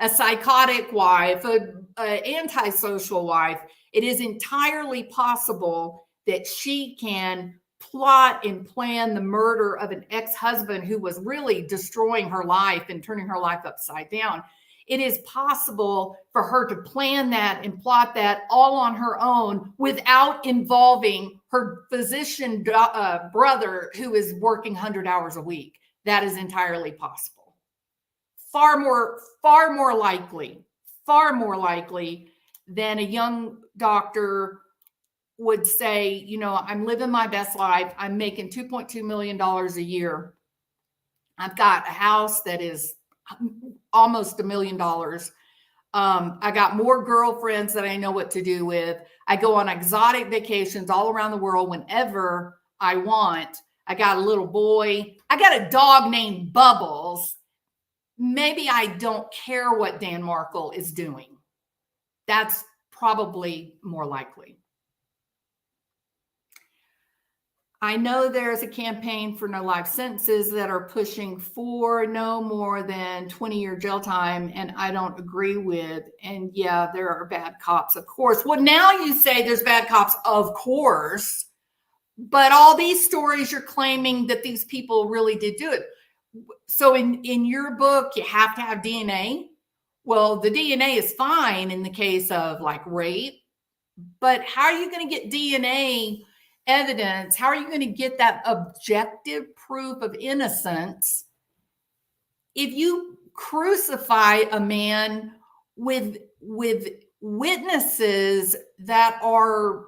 psychotic wife, an antisocial wife. It is entirely possible that she can plot and plan the murder of an ex-husband who was really destroying her life and turning her life upside down. It is possible for her to plan that and plot that all on her own without involving her physician brother who is working 100 hours a week. That is entirely possible. Far more likely than a young doctor would say, you know, I'm living my best life. I'm making $2.2 million a year. I've got a house that is almost $1 million. I got more girlfriends that I know what to do with. I go on exotic vacations all around the world whenever I want. I got a little boy. I got a dog named Bubbles. Maybe I don't care what Dan Markel is doing. That's probably more likely. I know there's a campaign for no life sentences that are pushing for no more than 20-year jail time, and I don't agree with. And yeah, there are bad cops, of course. Well, now you say there's bad cops, of course, but all these stories you're claiming that these people really did do it. So in your book, you have to have DNA. Well, the DNA is fine in the case of like rape, but how are you going to get DNA evidence? How are you going to get that objective proof of innocence if you crucify a man with witnesses that are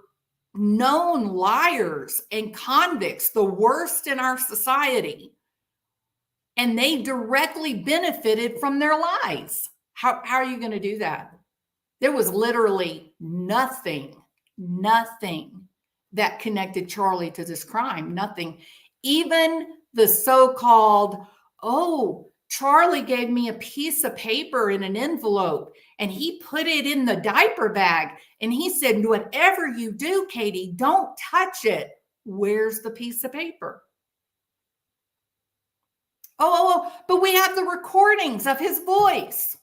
known liars and convicts, the worst in our society, and they directly benefited from their lies? How are you going to do that? There was literally nothing that connected Charlie to this crime. Nothing. Even the so-called, oh, Charlie gave me a piece of paper in an envelope and he put it in the diaper bag. And he said, whatever you do, Katie, don't touch it. Where's the piece of paper? Oh, but we have the recordings of his voice.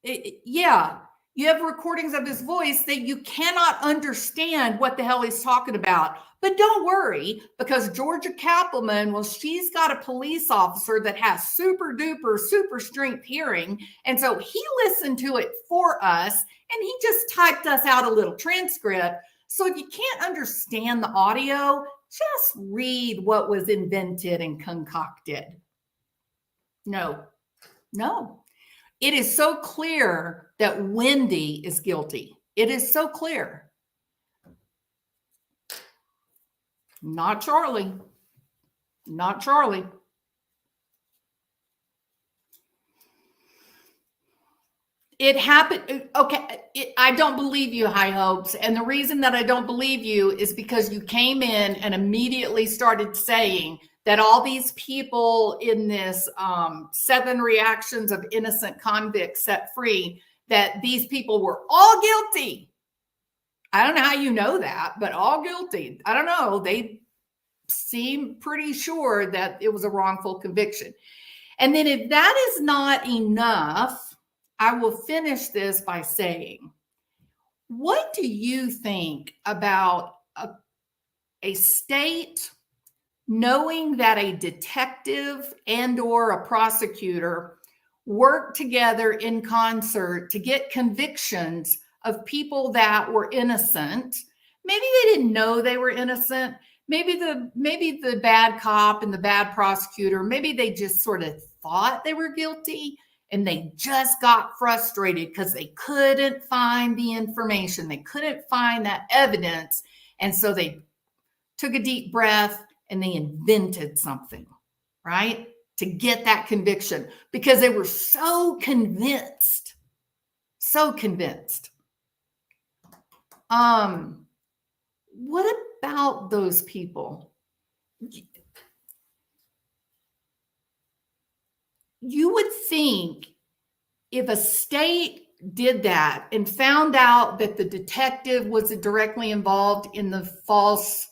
Yeah. You have recordings of his voice that you cannot understand what the hell he's talking about. But don't worry, because Georgia Kappelman, well, she's got a police officer that has super duper, super strength hearing. And so he listened to it for us and he just typed us out a little transcript. So if you can't understand the audio, just read what was invented and concocted. No. It is so clear that Wendi is guilty. It is so clear. Not Charlie. Not Charlie. It happened. Okay. I don't believe you, High Hopes. And the reason that I don't believe you is because you came in and immediately started saying that all these people in this 7 reactions of innocent convicts set free, that these people were all guilty. I don't know how you know that, but all guilty. I don't know. They seem pretty sure that it was a wrongful conviction. And then if that is not enough, I will finish this by saying, what do you think about a state knowing that a detective and or a prosecutor work together in concert to get convictions of people that were innocent? Maybe they didn't know they were innocent. Maybe the bad cop and the bad prosecutor, maybe they just sort of thought they were guilty and they just got frustrated because they couldn't find the information. They couldn't find that evidence. And so they took a deep breath and they invented something, right? To get that conviction because they were so convinced. So convinced. What about those people? You would think if a state did that and found out that the detective was directly involved in the false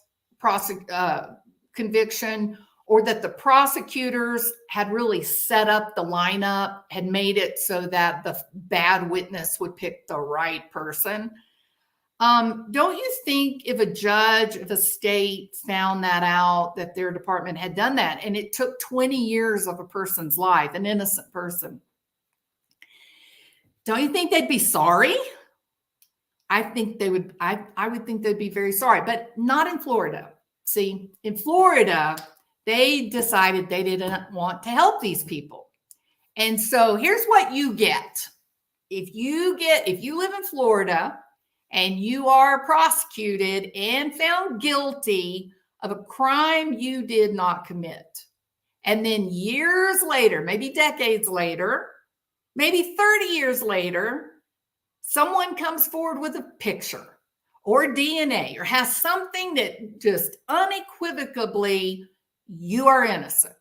conviction, or that the prosecutors had really set up the lineup, had made it so that the bad witness would pick the right person. Don't you think if a judge, if a state found that out, that their department had done that, and it took 20 years of a person's life, an innocent person, don't you think they'd be sorry? I think they would. I would think they'd be very sorry, but not in Florida. See, in Florida, they decided they didn't want to help these people. And so here's what you get. If you live in Florida and you are prosecuted and found guilty of a crime you did not commit, and then years later, maybe decades later, maybe 30 years later, someone comes forward with a picture or DNA or has something that just unequivocally you are innocent,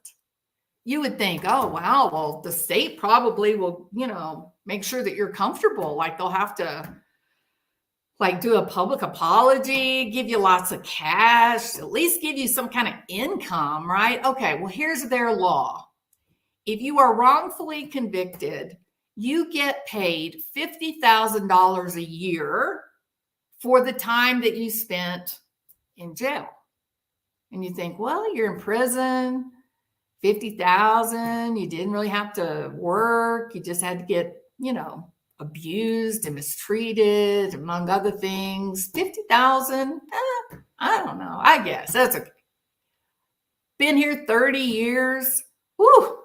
you would think, oh, wow, well, the state probably will, make sure that you're comfortable. Like they'll have to do a public apology, give you lots of cash, at least give you some kind of income, right? Okay, well, here's their law. If you are wrongfully convicted, you get paid $50,000 a year for the time that you spent in jail. And you think, well, you're in prison, $50,000, you didn't really have to work, you just had to get, abused and mistreated, among other things. $50,000, I don't know, I guess that's okay. Been here 30 years, whew,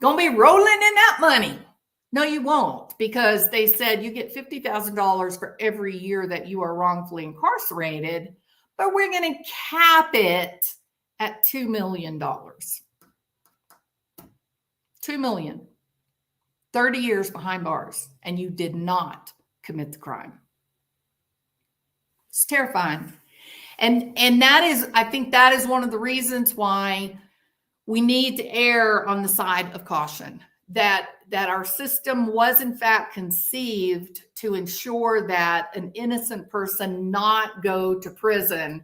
gonna be rolling in that money. No, you won't, because they said you get $50,000 for every year that you are wrongfully incarcerated, but we're going to cap it at $2 million. $2 million. 30 years behind bars, and you did not commit the crime. It's terrifying. And that is, I think that is one of the reasons why we need to err on the side of caution, that our system was in fact conceived to ensure that an innocent person not go to prison.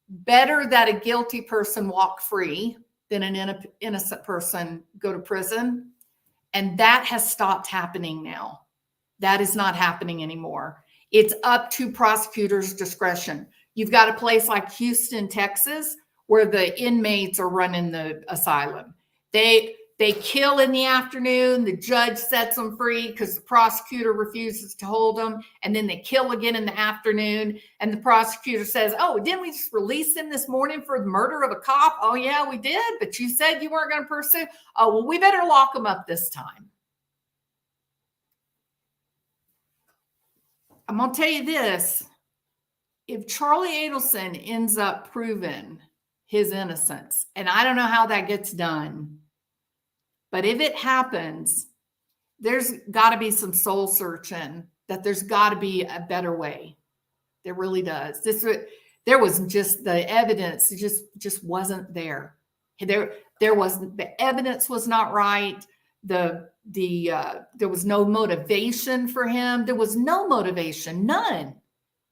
Better that a guilty person walk free than an innocent person go to prison. And that has stopped happening now. That is not happening anymore. It's up to prosecutors' discretion. You've got a place like Houston, Texas, where the inmates are running the asylum. They kill in the afternoon. The judge sets them free because the prosecutor refuses to hold them. And then they kill again in the afternoon. And the prosecutor says, oh, didn't we just release him this morning for the murder of a cop? Oh, yeah, we did. But you said you weren't going to pursue. Oh, well, we better lock him up this time. I'm going to tell you this. If Charlie Adelson ends up proving his innocence, and I don't know how that gets done, but if it happens, there's got to be some soul searching, that there's got to be a better way. There really does. There was just the evidence just wasn't there. There wasn't, the evidence was not right. There was no motivation for him. There was no motivation, none.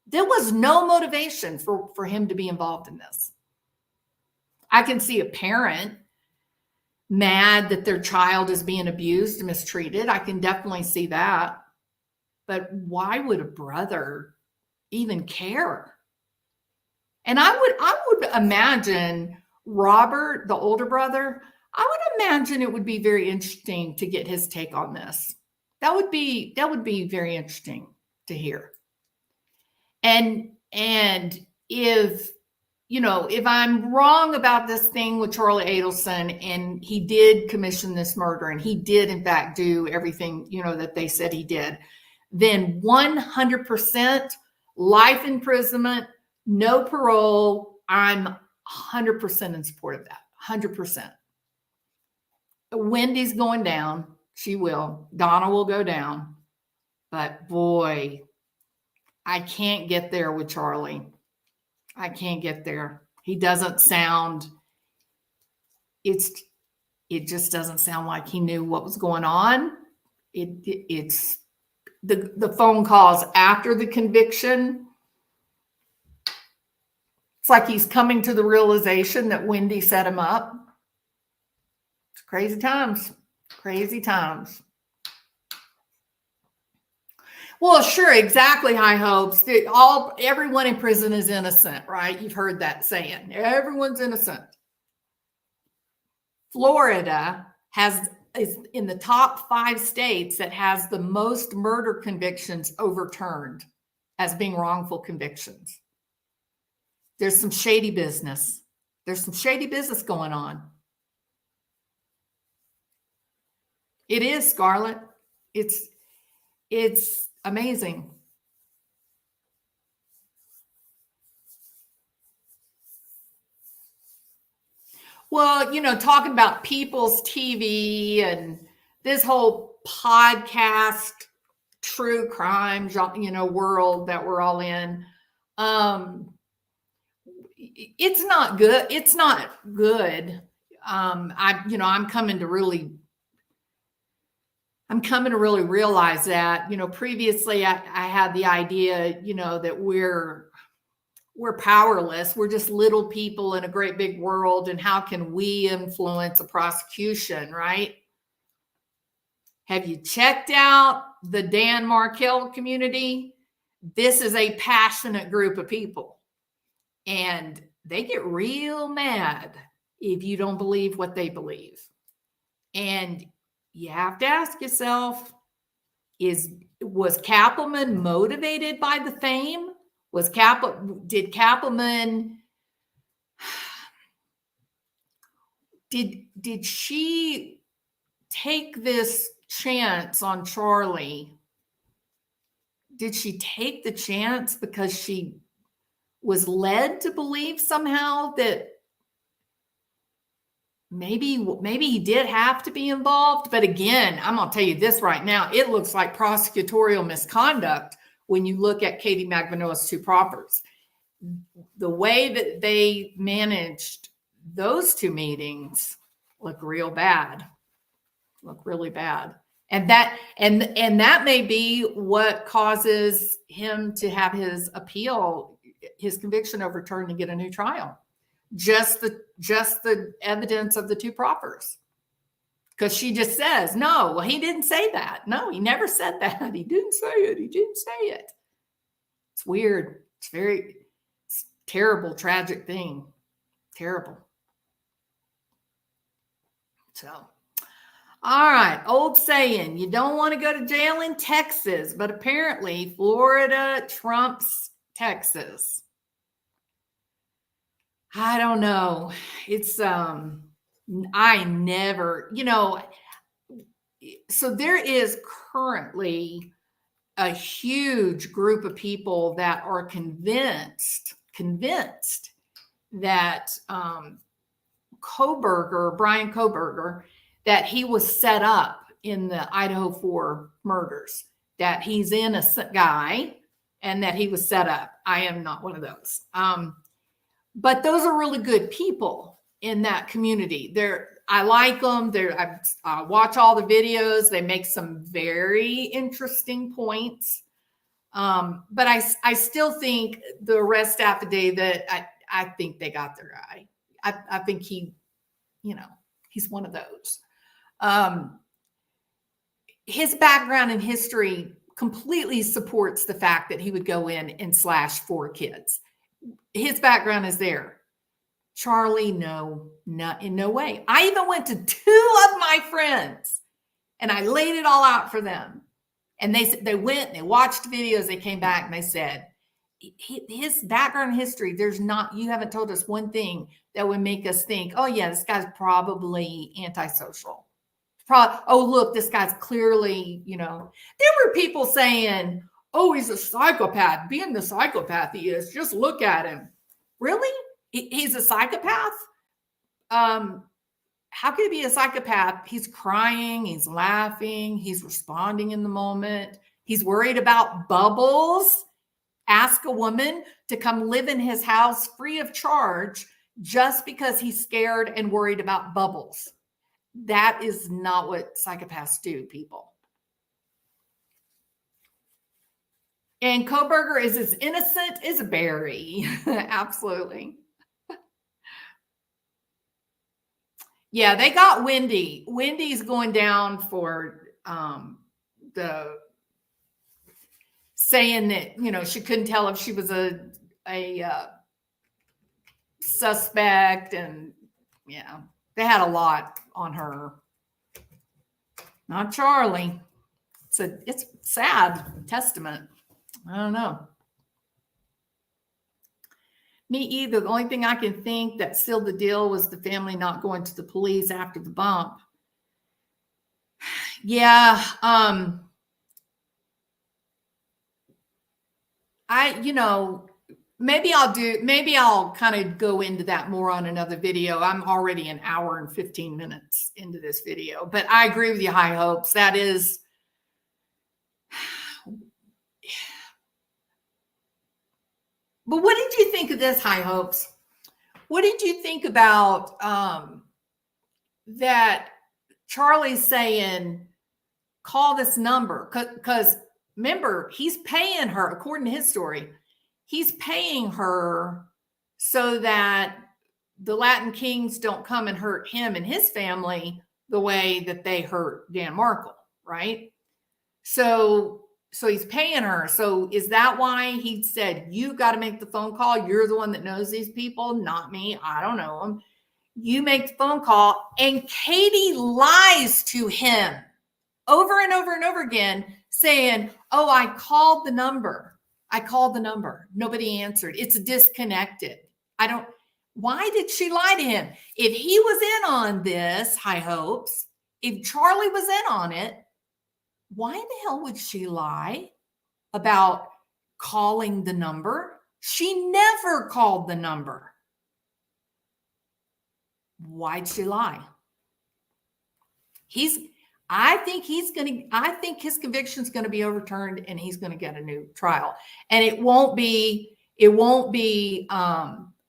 There was no motivation for him to be involved in this. I can see a parent mad that their child is being abused and mistreated. I can definitely see that. But why would a brother even care? And I would imagine Robert, the older brother, I would imagine it would be very interesting to get his take on this. That would be very interesting to hear. And if I'm wrong about this thing with Charlie Adelson, and he did commission this murder, and he did in fact do everything, that they said he did, then 100% life imprisonment, no parole. I'm 100% in support of that. 100%. Wendi's going down. She will. Donna will go down. But boy, I can't get there with Charlie. I can't get there. He doesn't sound, it just doesn't sound like he knew what was going on. It's the phone calls after the conviction. It's like he's coming to the realization that Wendi set him up. It's crazy times. Crazy times. Well, sure, exactly, high hopes. Everyone in prison is innocent, right? You've heard that saying. Everyone's innocent. Florida is in the top 5 states that has the most murder convictions overturned as being wrongful convictions. There's some shady business. There's some shady business going on. It is, Scarlett. It's amazing. Well, talking about People's TV and this whole podcast, true crime, world that we're all in. It's not good. It's not good. I'm coming to really realize that, previously I had the idea, that we're powerless. We're just little people in a great big world. And how can we influence a prosecution, right? Have you checked out the Dan Markel community? This is a passionate group of people. And they get real mad if you don't believe what they believe. And you have to ask yourself, was Kappelman motivated by the fame? Did Kappelman, did she take this chance on Charlie? Did she take the chance because she was led to believe somehow that maybe he did have to be involved? But again, I'm going to tell you this right now. It looks like prosecutorial misconduct when you look at Katie Magbanua's 2 proffers. The way that they managed those 2 meetings look real bad. Look really bad. And that may be what causes him to have his conviction overturned and get a new trial. Just the evidence of the 2 proffers. Because she just says, no, well, he didn't say that. No, he never said that. He didn't say it. He didn't say it. It's weird. It's terrible, tragic thing. Terrible. So, All right, old saying, you don't want to go to jail in Texas, but apparently Florida trumps Texas. I don't know. It's I never, so there is currently a huge group of people that are convinced that Brian Koberger, that he was set up in the Idaho 4 murders, that he's innocent guy and that he was set up. I am not one of those. But those are really good people in that community. I like them. I watch all the videos. They make some very interesting points. But I still think the arrest affidavit, I think they got their guy. I think he's one of those. His background and history completely supports the fact that he would go in and slash 4 kids. His background is there. Charlie, no, not in no way. I even went to 2 of my friends and I laid it all out for them. And they went and they watched videos. They came back and they said, his background history, you haven't told us one thing that would make us think, oh yeah, this guy's probably antisocial. Oh, look, this guy's clearly, there were people saying, oh, he's a psychopath. Being the psychopath he is, just look at him. Really? He's a psychopath? How could he be a psychopath? He's crying, he's laughing, he's responding in the moment. He's worried about bubbles. Ask a woman to come live in his house free of charge just because he's scared and worried about bubbles. That is not what psychopaths do, people. And Koberger is as innocent as a berry. Absolutely. Yeah, they got Wendi. Wendy's going down for the saying that, she couldn't tell if she was a suspect, and yeah, they had a lot on her. Not Charlie. It's sad testament. I don't know. Me either. The only thing I can think that sealed the deal was the family not going to the police after the bump. Yeah. Maybe I'll kind of go into that more on another video. I'm already an hour and 15 minutes into this video, but I agree with you, High Hopes. That is, but what did you think of this, High Hopes? What did you think about that Charlie's saying, call this number? Because remember, he's paying her, according to his story, he's paying her so that the Latin Kings don't come and hurt him and his family the way that they hurt Dan Markel, right? So he's paying her. So is that why he said, you got to make the phone call? You're the one that knows these people, not me. I don't know them. You make the phone call. And Katie lies to him over and over and over again, saying, oh, I called the number. Nobody answered. It's disconnected. Why did she lie to him? If he was in on this, High Hopes, if Charlie was in on it, why the hell would she lie about calling the number? She never called the number. Why'd she lie? I think his conviction is going to be overturned and he's going to get a new trial. And it won't be,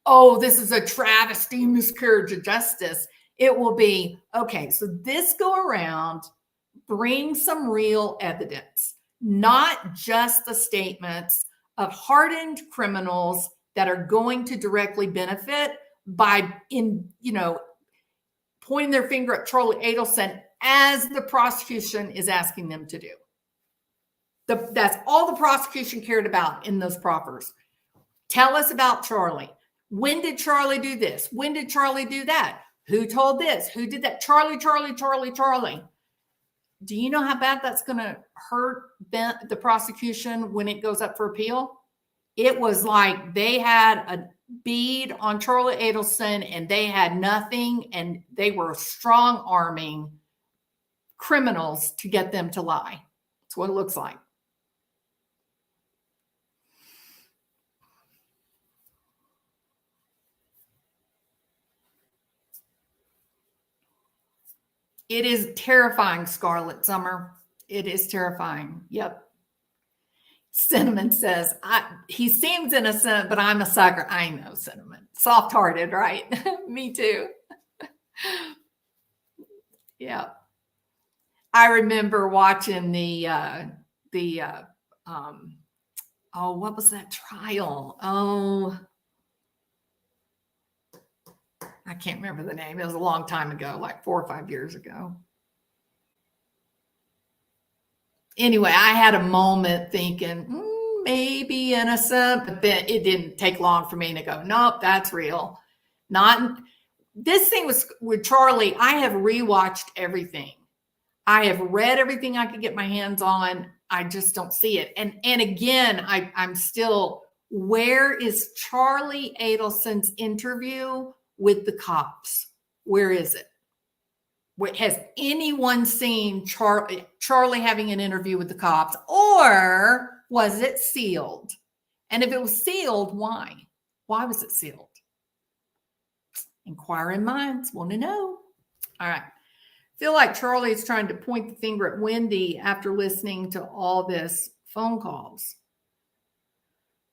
oh, this is a travesty, miscarriage of justice. It will be, okay, so this go around, bring some real evidence, not just the statements of hardened criminals that are going to directly benefit by pointing their finger at Charlie Adelson, as the prosecution is asking them to do. That's all the prosecution cared about in those proffers. Tell us about Charlie. When did Charlie do this? When did Charlie do that? Who told this? Who did that? Charlie. do you know how bad that's going to hurt the prosecution when it goes up for appeal? It was like they had a bead on Charlie Adelson and they had nothing, and they were strong arming criminals to get them to lie. That's what it looks like. It is terrifying, Scarlet Summer. It is terrifying. Yep. Cinnamon says, he seems innocent, but I'm a sucker. I know, Cinnamon. Soft-hearted, right? Me too. Yeah. I remember watching what was that trial? Oh, I can't remember the name. It was a long time ago, like 4 or 5 years ago. Anyway, I had a moment thinking, maybe innocent, but then it didn't take long for me to go, nope, that's real. This thing was with Charlie. I have rewatched everything. I have read everything I could get my hands on. I just don't see it. And again, I'm still, where is Charlie Adelson's interview with the cops? Where is it? Has anyone seen Charlie having an interview with the cops, or was it sealed? And if it was sealed, why? Why was it sealed? Inquiring minds want to know. All right. Feel like Charlie is trying to point the finger at Wendi after listening to all this phone calls.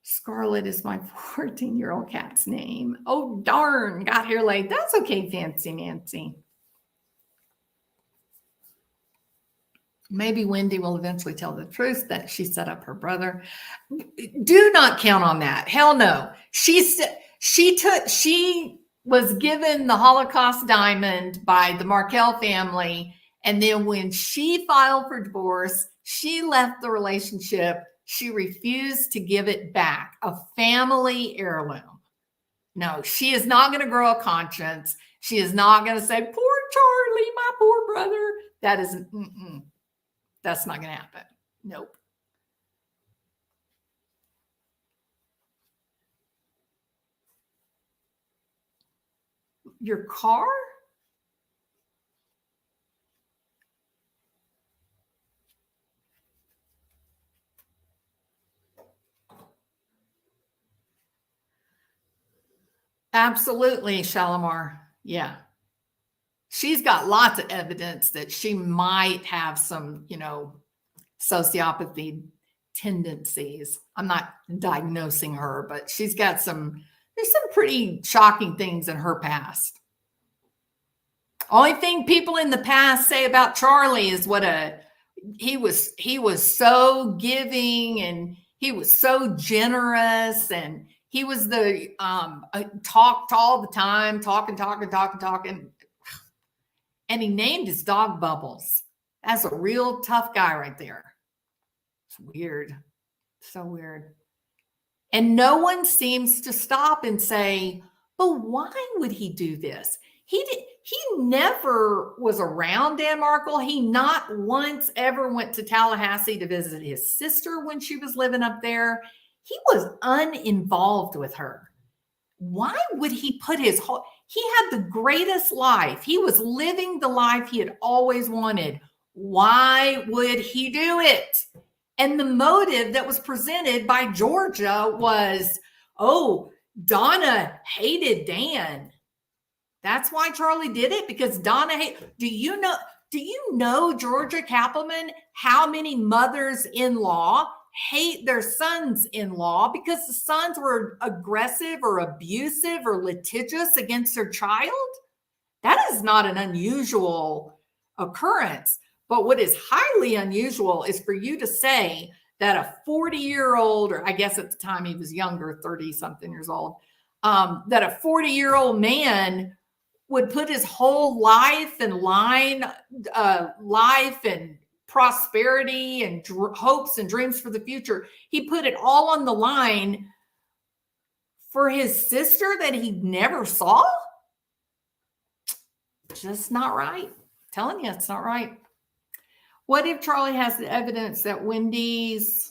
Scarlet is my 14-year-old cat's name. Oh, darn. Got here late. That's okay, Fancy Nancy. Maybe Wendi will eventually tell the truth that she set up her brother. Do not count on that. Hell no. She was given the Holocaust diamond by the Markel family. And then when she filed for divorce, she left the relationship. She refused to give it back. A family heirloom. No, she is not going to grow a conscience. She is not going to say, poor Charlie, my poor brother. That is, that's not going to happen. Nope. Your car? Absolutely, Shalimar. Yeah. She's got lots of evidence that she might have some, sociopathy tendencies. I'm not diagnosing her, but there's some pretty shocking things in her past. Only thing people in the past say about Charlie is he was so giving, and he was so generous, and he was talked all the time, talking. And he named his dog Bubbles. That's a real tough guy right there. It's weird. So weird. And no one seems to stop and say, but why would he do this? He never was around Dan Markel. He not once ever went to Tallahassee to visit his sister when she was living up there. He was uninvolved with her. Why would he put he had the greatest life. He was living the life he had always wanted. Why would he do it? And the motive that was presented by Georgia was, Donna hated Dan. That's why Charlie did it, because Donna do you know, Georgia Kappelman, how many mothers-in-law hate their sons-in-law because the sons were aggressive or abusive or litigious against their child? That is not an unusual occurrence. But what is highly unusual is for you to say that a 40-year-old, or I guess at the time he was younger, 30-something years old, that a 40-year-old man would put his whole life and life and prosperity and hopes and dreams for the future. He put it all on the line for his sister that he never saw. Just not right. I'm telling you, it's not right. What if Charlie has the evidence that Wendy's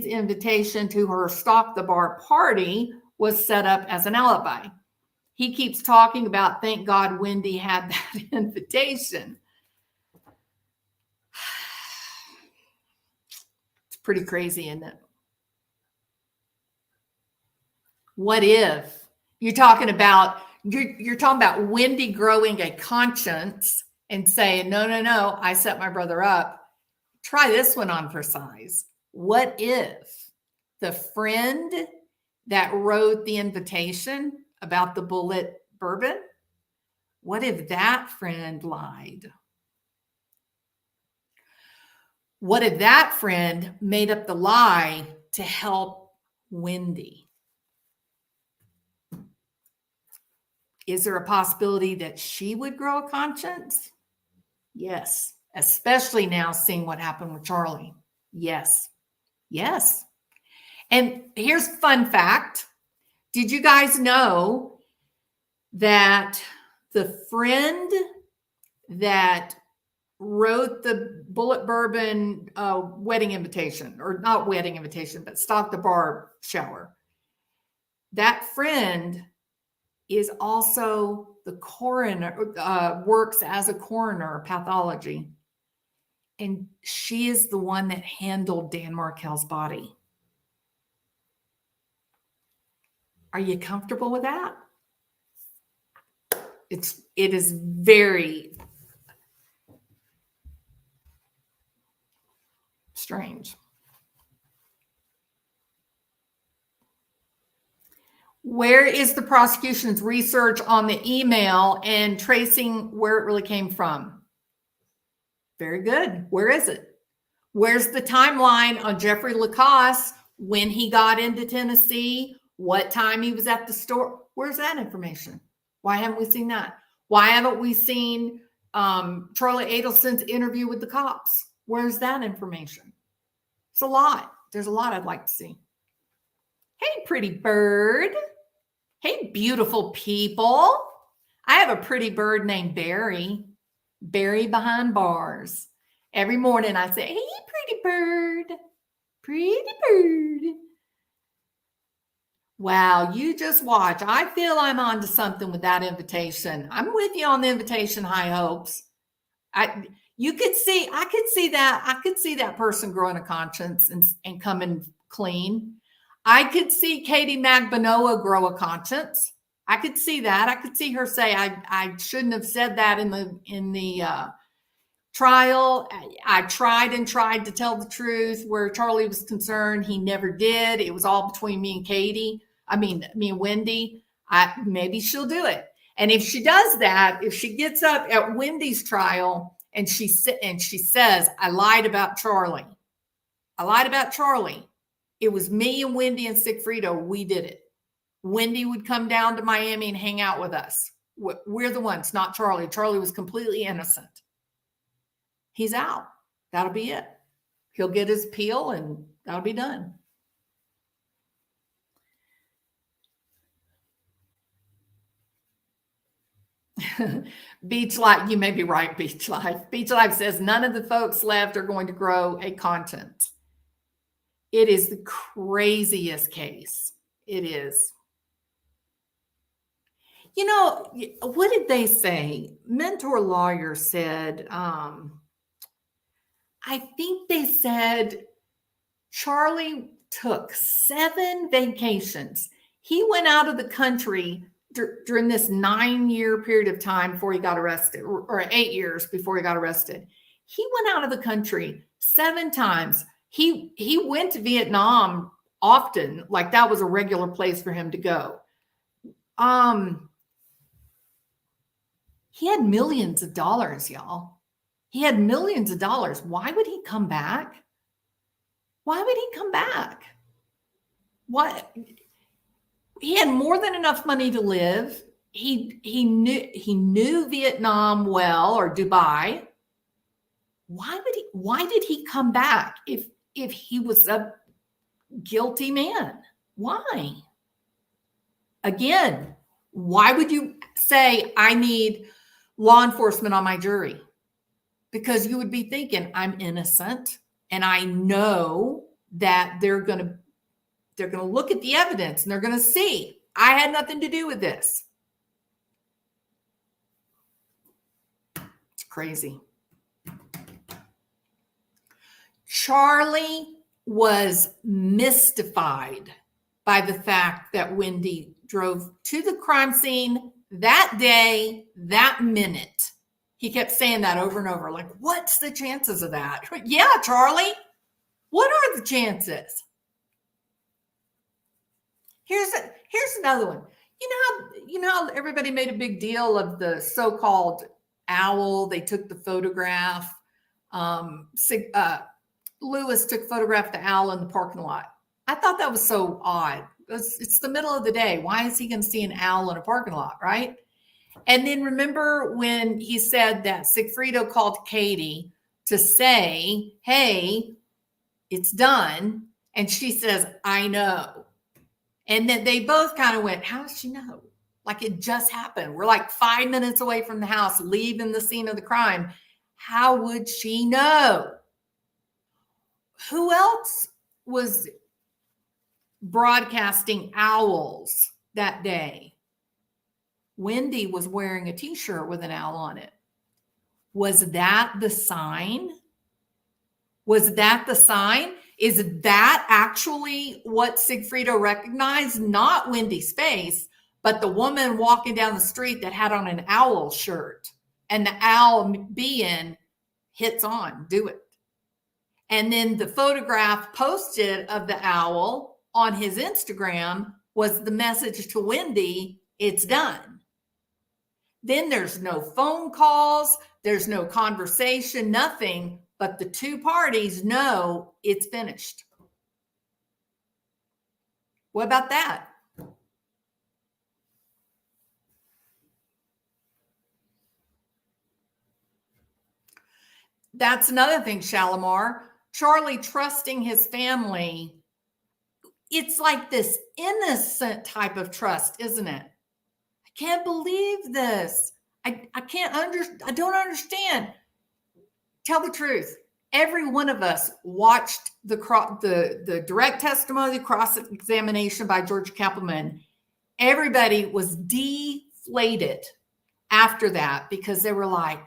invitation to her Stalk the Bar party was set up as an alibi? He keeps talking about, thank God Wendi had that invitation. It's pretty crazy, isn't it? What if you're talking about Wendi growing a conscience and saying, no, I set my brother up. Try this one on for size. What if the friend that wrote the invitation about the bullet bourbon, what if that friend lied? What if that friend made up the lie to help Wendi? Is there a possibility that she would grow a conscience? Yes, especially now seeing what happened with Charlie. Yes. And here's a fun fact. Did you guys know that the friend that wrote the bullet bourbon wedding invitation, or not wedding invitation, but Stalk the Bar shower, that friend is also the coroner, works as a coroner, pathology. And she is the one that handled Dan Markel's body. Are you comfortable with that? It is very strange. Where is the prosecution's research on the email and tracing where it really came from? Very good. Where is it? Where's the timeline on Jeffrey Lacasse, when he got into Tennessee, what time he was at the store? Where's that information? Why haven't we seen that? Why haven't we seen Charlie Adelson's interview with the cops? Where's that information? It's a lot. There's a lot I'd like to see. Hey, pretty bird. Hey, beautiful people. I have a pretty bird named Barry. Barry behind bars. Every morning I say, hey, pretty bird. Pretty bird. Wow, you just watch. I feel I'm onto something with that invitation. I'm with you on the invitation, high hopes. I could see that person growing a conscience and coming clean. I could see Katie Magbanua grow a conscience. I could see that. I could see her say, I shouldn't have said that in the trial. I tried to tell the truth where Charlie was concerned. He never did. It was all between me and Katie. Me and Wendi. Maybe she'll do it. And if she does that, if she gets up at Wendi's trial and she says, I lied about Charlie. It was me and Wendi and Sigfrido. We did it. Wendi would come down to Miami and hang out with us. We're the ones, not Charlie. Charlie was completely innocent. He's out. That'll be it. He'll get his appeal and that'll be done. Beach Life, you may be right, Beach Life. Beach Life says none of the folks left are going to grow a conscience. It is the craziest case. It is. You know, what did they say? Mentor Lawyer said, I think they said Charlie took 7 vacations. He went out of the country during this 9-year period of time before he got arrested, or 8 years before he got arrested. He went out of the country 7 times. He went to Vietnam often, like that was a regular place for him to go. He had millions of dollars, y'all. He had millions of dollars. Why would he come back? What? He had more than enough money to live. He knew Vietnam well, or Dubai. Why did he come back if he was a guilty man? Why? Again, why would you say I need law enforcement on my jury, because you would be thinking I'm innocent and I know that they're going to look at the evidence and they're going to see I had nothing to do with this. It's crazy. Charlie was mystified by the fact that Wendi drove to the crime scene that day, that minute. He kept saying that over and over, like, what's the chances of that? Yeah, Charlie, what are the chances? Here's another one. You know how everybody made a big deal of the so-called owl? They took the photograph. Lewis took a photograph of the owl in the parking lot. I thought that was so odd. It's the middle of the day. Why is he going to see an owl in a parking lot, right? And then remember when he said that Sigfredo called Katie to say, hey, it's done. And she says, I know. And then they both kind of went, how does she know? Like it just happened. We're like 5 minutes away from the house, leaving the scene of the crime. How would she know? Who else was broadcasting owls that day? Wendi was wearing a t-shirt with an owl on it. Was that the sign? Was that the sign? Is that actually what Sigfredo recognized? Not Wendi's face, but the woman walking down the street that had on an owl shirt, and the owl being hits on, do it. And then the photograph posted of the owl on his Instagram was the message to Wendi, it's done. Then there's no phone calls, there's no conversation, nothing, but the two parties know it's finished. What about that? That's another thing, Shalimar. Charlie trusting his family. It's like this innocent type of trust, isn't it? I can't believe this. I don't understand. Tell the truth. Every one of us watched the direct testimony, cross-examination by George Kappelman. Everybody was deflated after that because they were like,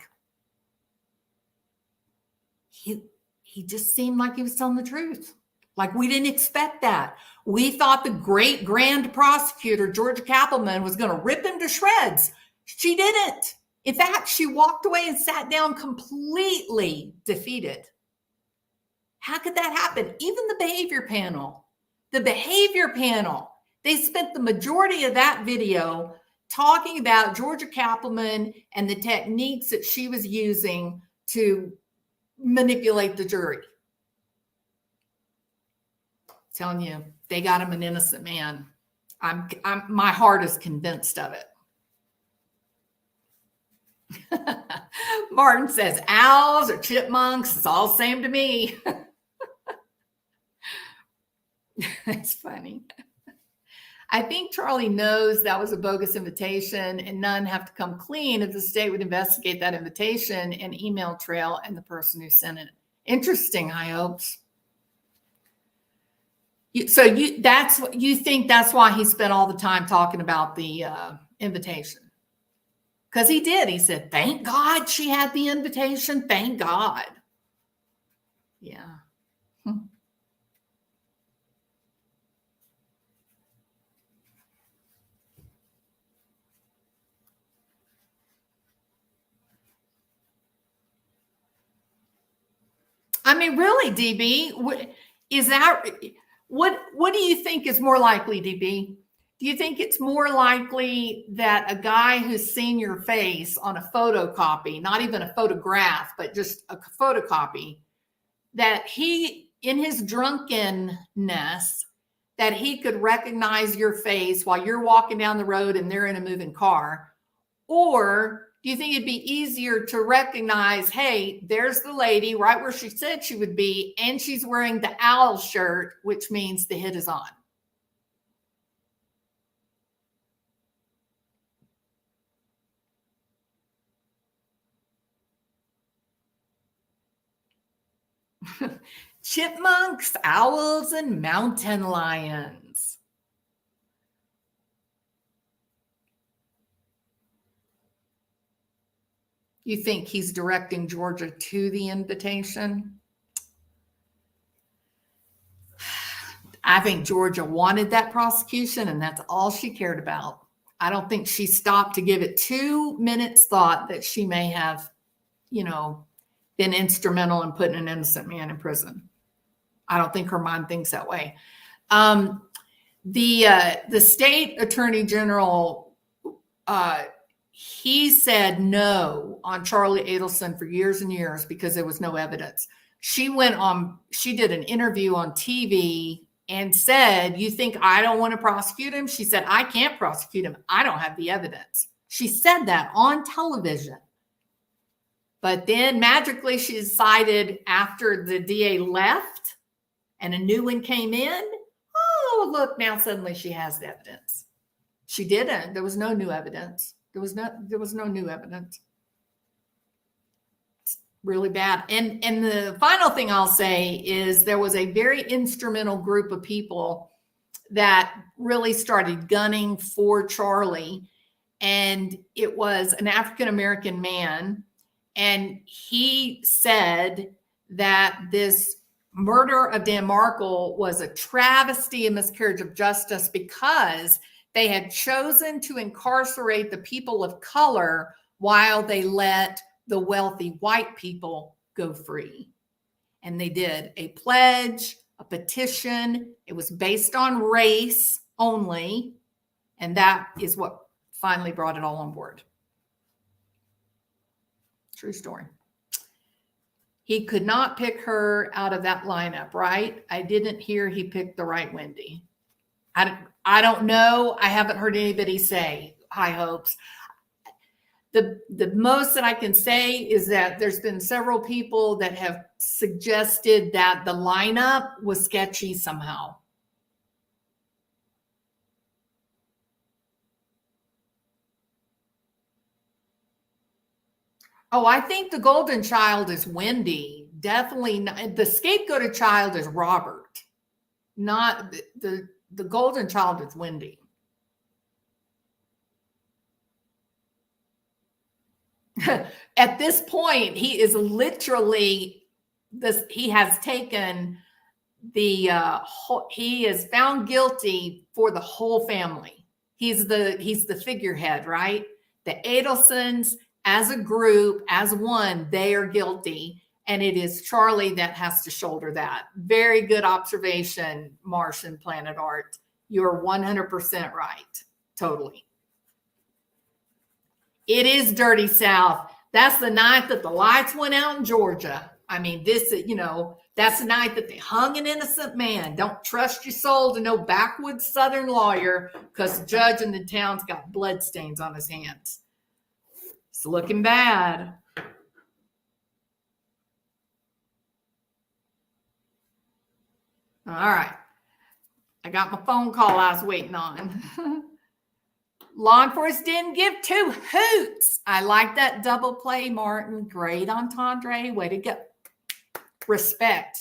he just seemed like he was telling the truth. Like we didn't expect that. We thought the great grand prosecutor, George Kappelman, was going to rip him to shreds. She didn't. In fact, she walked away and sat down completely defeated. How could that happen? Even the behavior panel, they spent the majority of that video talking about Georgia Kappelman and the techniques that she was using to manipulate the jury. I'm telling you, they got him an innocent man. My heart is convinced of it. Martin says owls or chipmunks, it's all the same to me. It's funny. I think Charlie knows that was a bogus invitation and none have to come clean if the state would investigate that invitation and email trail and the person who sent it. Interesting, high hopes. You think that's why he spent all the time talking about the invitation? Because he did. He said, thank God she had the invitation. Thank God. Yeah. I mean, really, DB, what do you think is more likely, DB? Do you think it's more likely that a guy who's seen your face on a photocopy, not even a photograph, but just a photocopy, that he, in his drunkenness, that he could recognize your face while you're walking down the road and they're in a moving car? Or do you think it'd be easier to recognize, hey, there's the lady right where she said she would be, and she's wearing the owl shirt, which means the hit is on? Chipmunks, owls, and mountain lions. You think he's directing Georgia to the invitation? I think Georgia wanted that prosecution, and that's all she cared about. I don't think she stopped to give it 2 minutes thought that she may have, been instrumental in putting an innocent man in prison. I don't think her mind thinks that way. The state attorney general, he said no on Charlie Adelson for years and years because there was no evidence. She did an interview on TV and said, "You think I don't want to prosecute him?" She said, "I can't prosecute him. I don't have the evidence." She said that on television. But then magically she decided after the DA left and a new one came in, oh, look, now suddenly she has the evidence. She didn't. There was no new evidence. There was no new evidence. It's really bad. And the final thing I'll say is there was a very instrumental group of people that really started gunning for Charlie. And it was an African-American man. And he said that this murder of Dan Markel was a travesty and miscarriage of justice because they had chosen to incarcerate the people of color while they let the wealthy white people go free. And they did a pledge, a petition. It was based on race only. And that is what finally brought it all on board. True story. He could not pick her out of that lineup, right? I didn't hear he picked the right Wendi. I don't know. I haven't heard anybody say high hopes. The most that I can say is that there's been several people that have suggested that the lineup was sketchy somehow. Oh, I think the golden child is Wendi. Definitely not. The scapegoated child is Robert. Not the golden child is Wendi. At this point, he is literally he has taken he is found guilty for the whole family. He's the figurehead, right? The Adelsons as a group, as one, they are guilty. And it is Charlie that has to shoulder that. Very good observation, Martian Planet Art. You're 100% right. Totally. It is Dirty South. That's the night that the lights went out in Georgia. I mean, that's the night that they hung an innocent man. Don't trust your soul to no backwoods Southern lawyer because the judge in the town's got bloodstains on his hands. It's looking bad. All right. I got my phone call I was waiting on. Law enforcement didn't give 2 hoots. I like that double play, Martin. Great entendre. Way to go. Respect.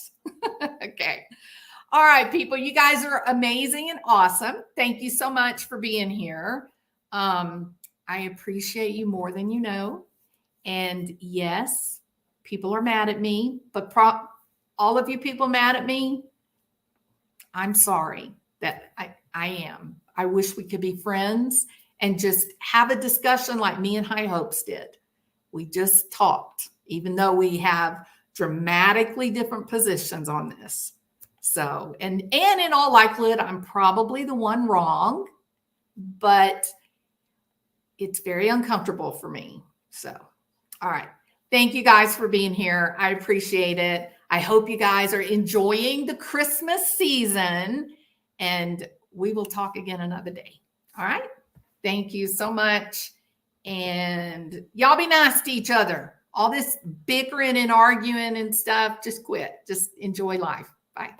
Okay. All right, people. You guys are amazing and awesome. Thank you so much for being here. I appreciate you more than you know. And yes, people are mad at me, but all of you people mad at me, I'm sorry that I am. I wish we could be friends and just have a discussion like me and High Hopes did. We just talked, even though we have dramatically different positions on this. So, and in all likelihood, I'm probably the one wrong, but it's very uncomfortable for me. So, all right. Thank you guys for being here. I appreciate it. I hope you guys are enjoying the Christmas season, and we will talk again another day. All right. Thank you so much. And y'all be nice to each other. All this bickering and arguing and stuff, just quit. Just enjoy life. Bye.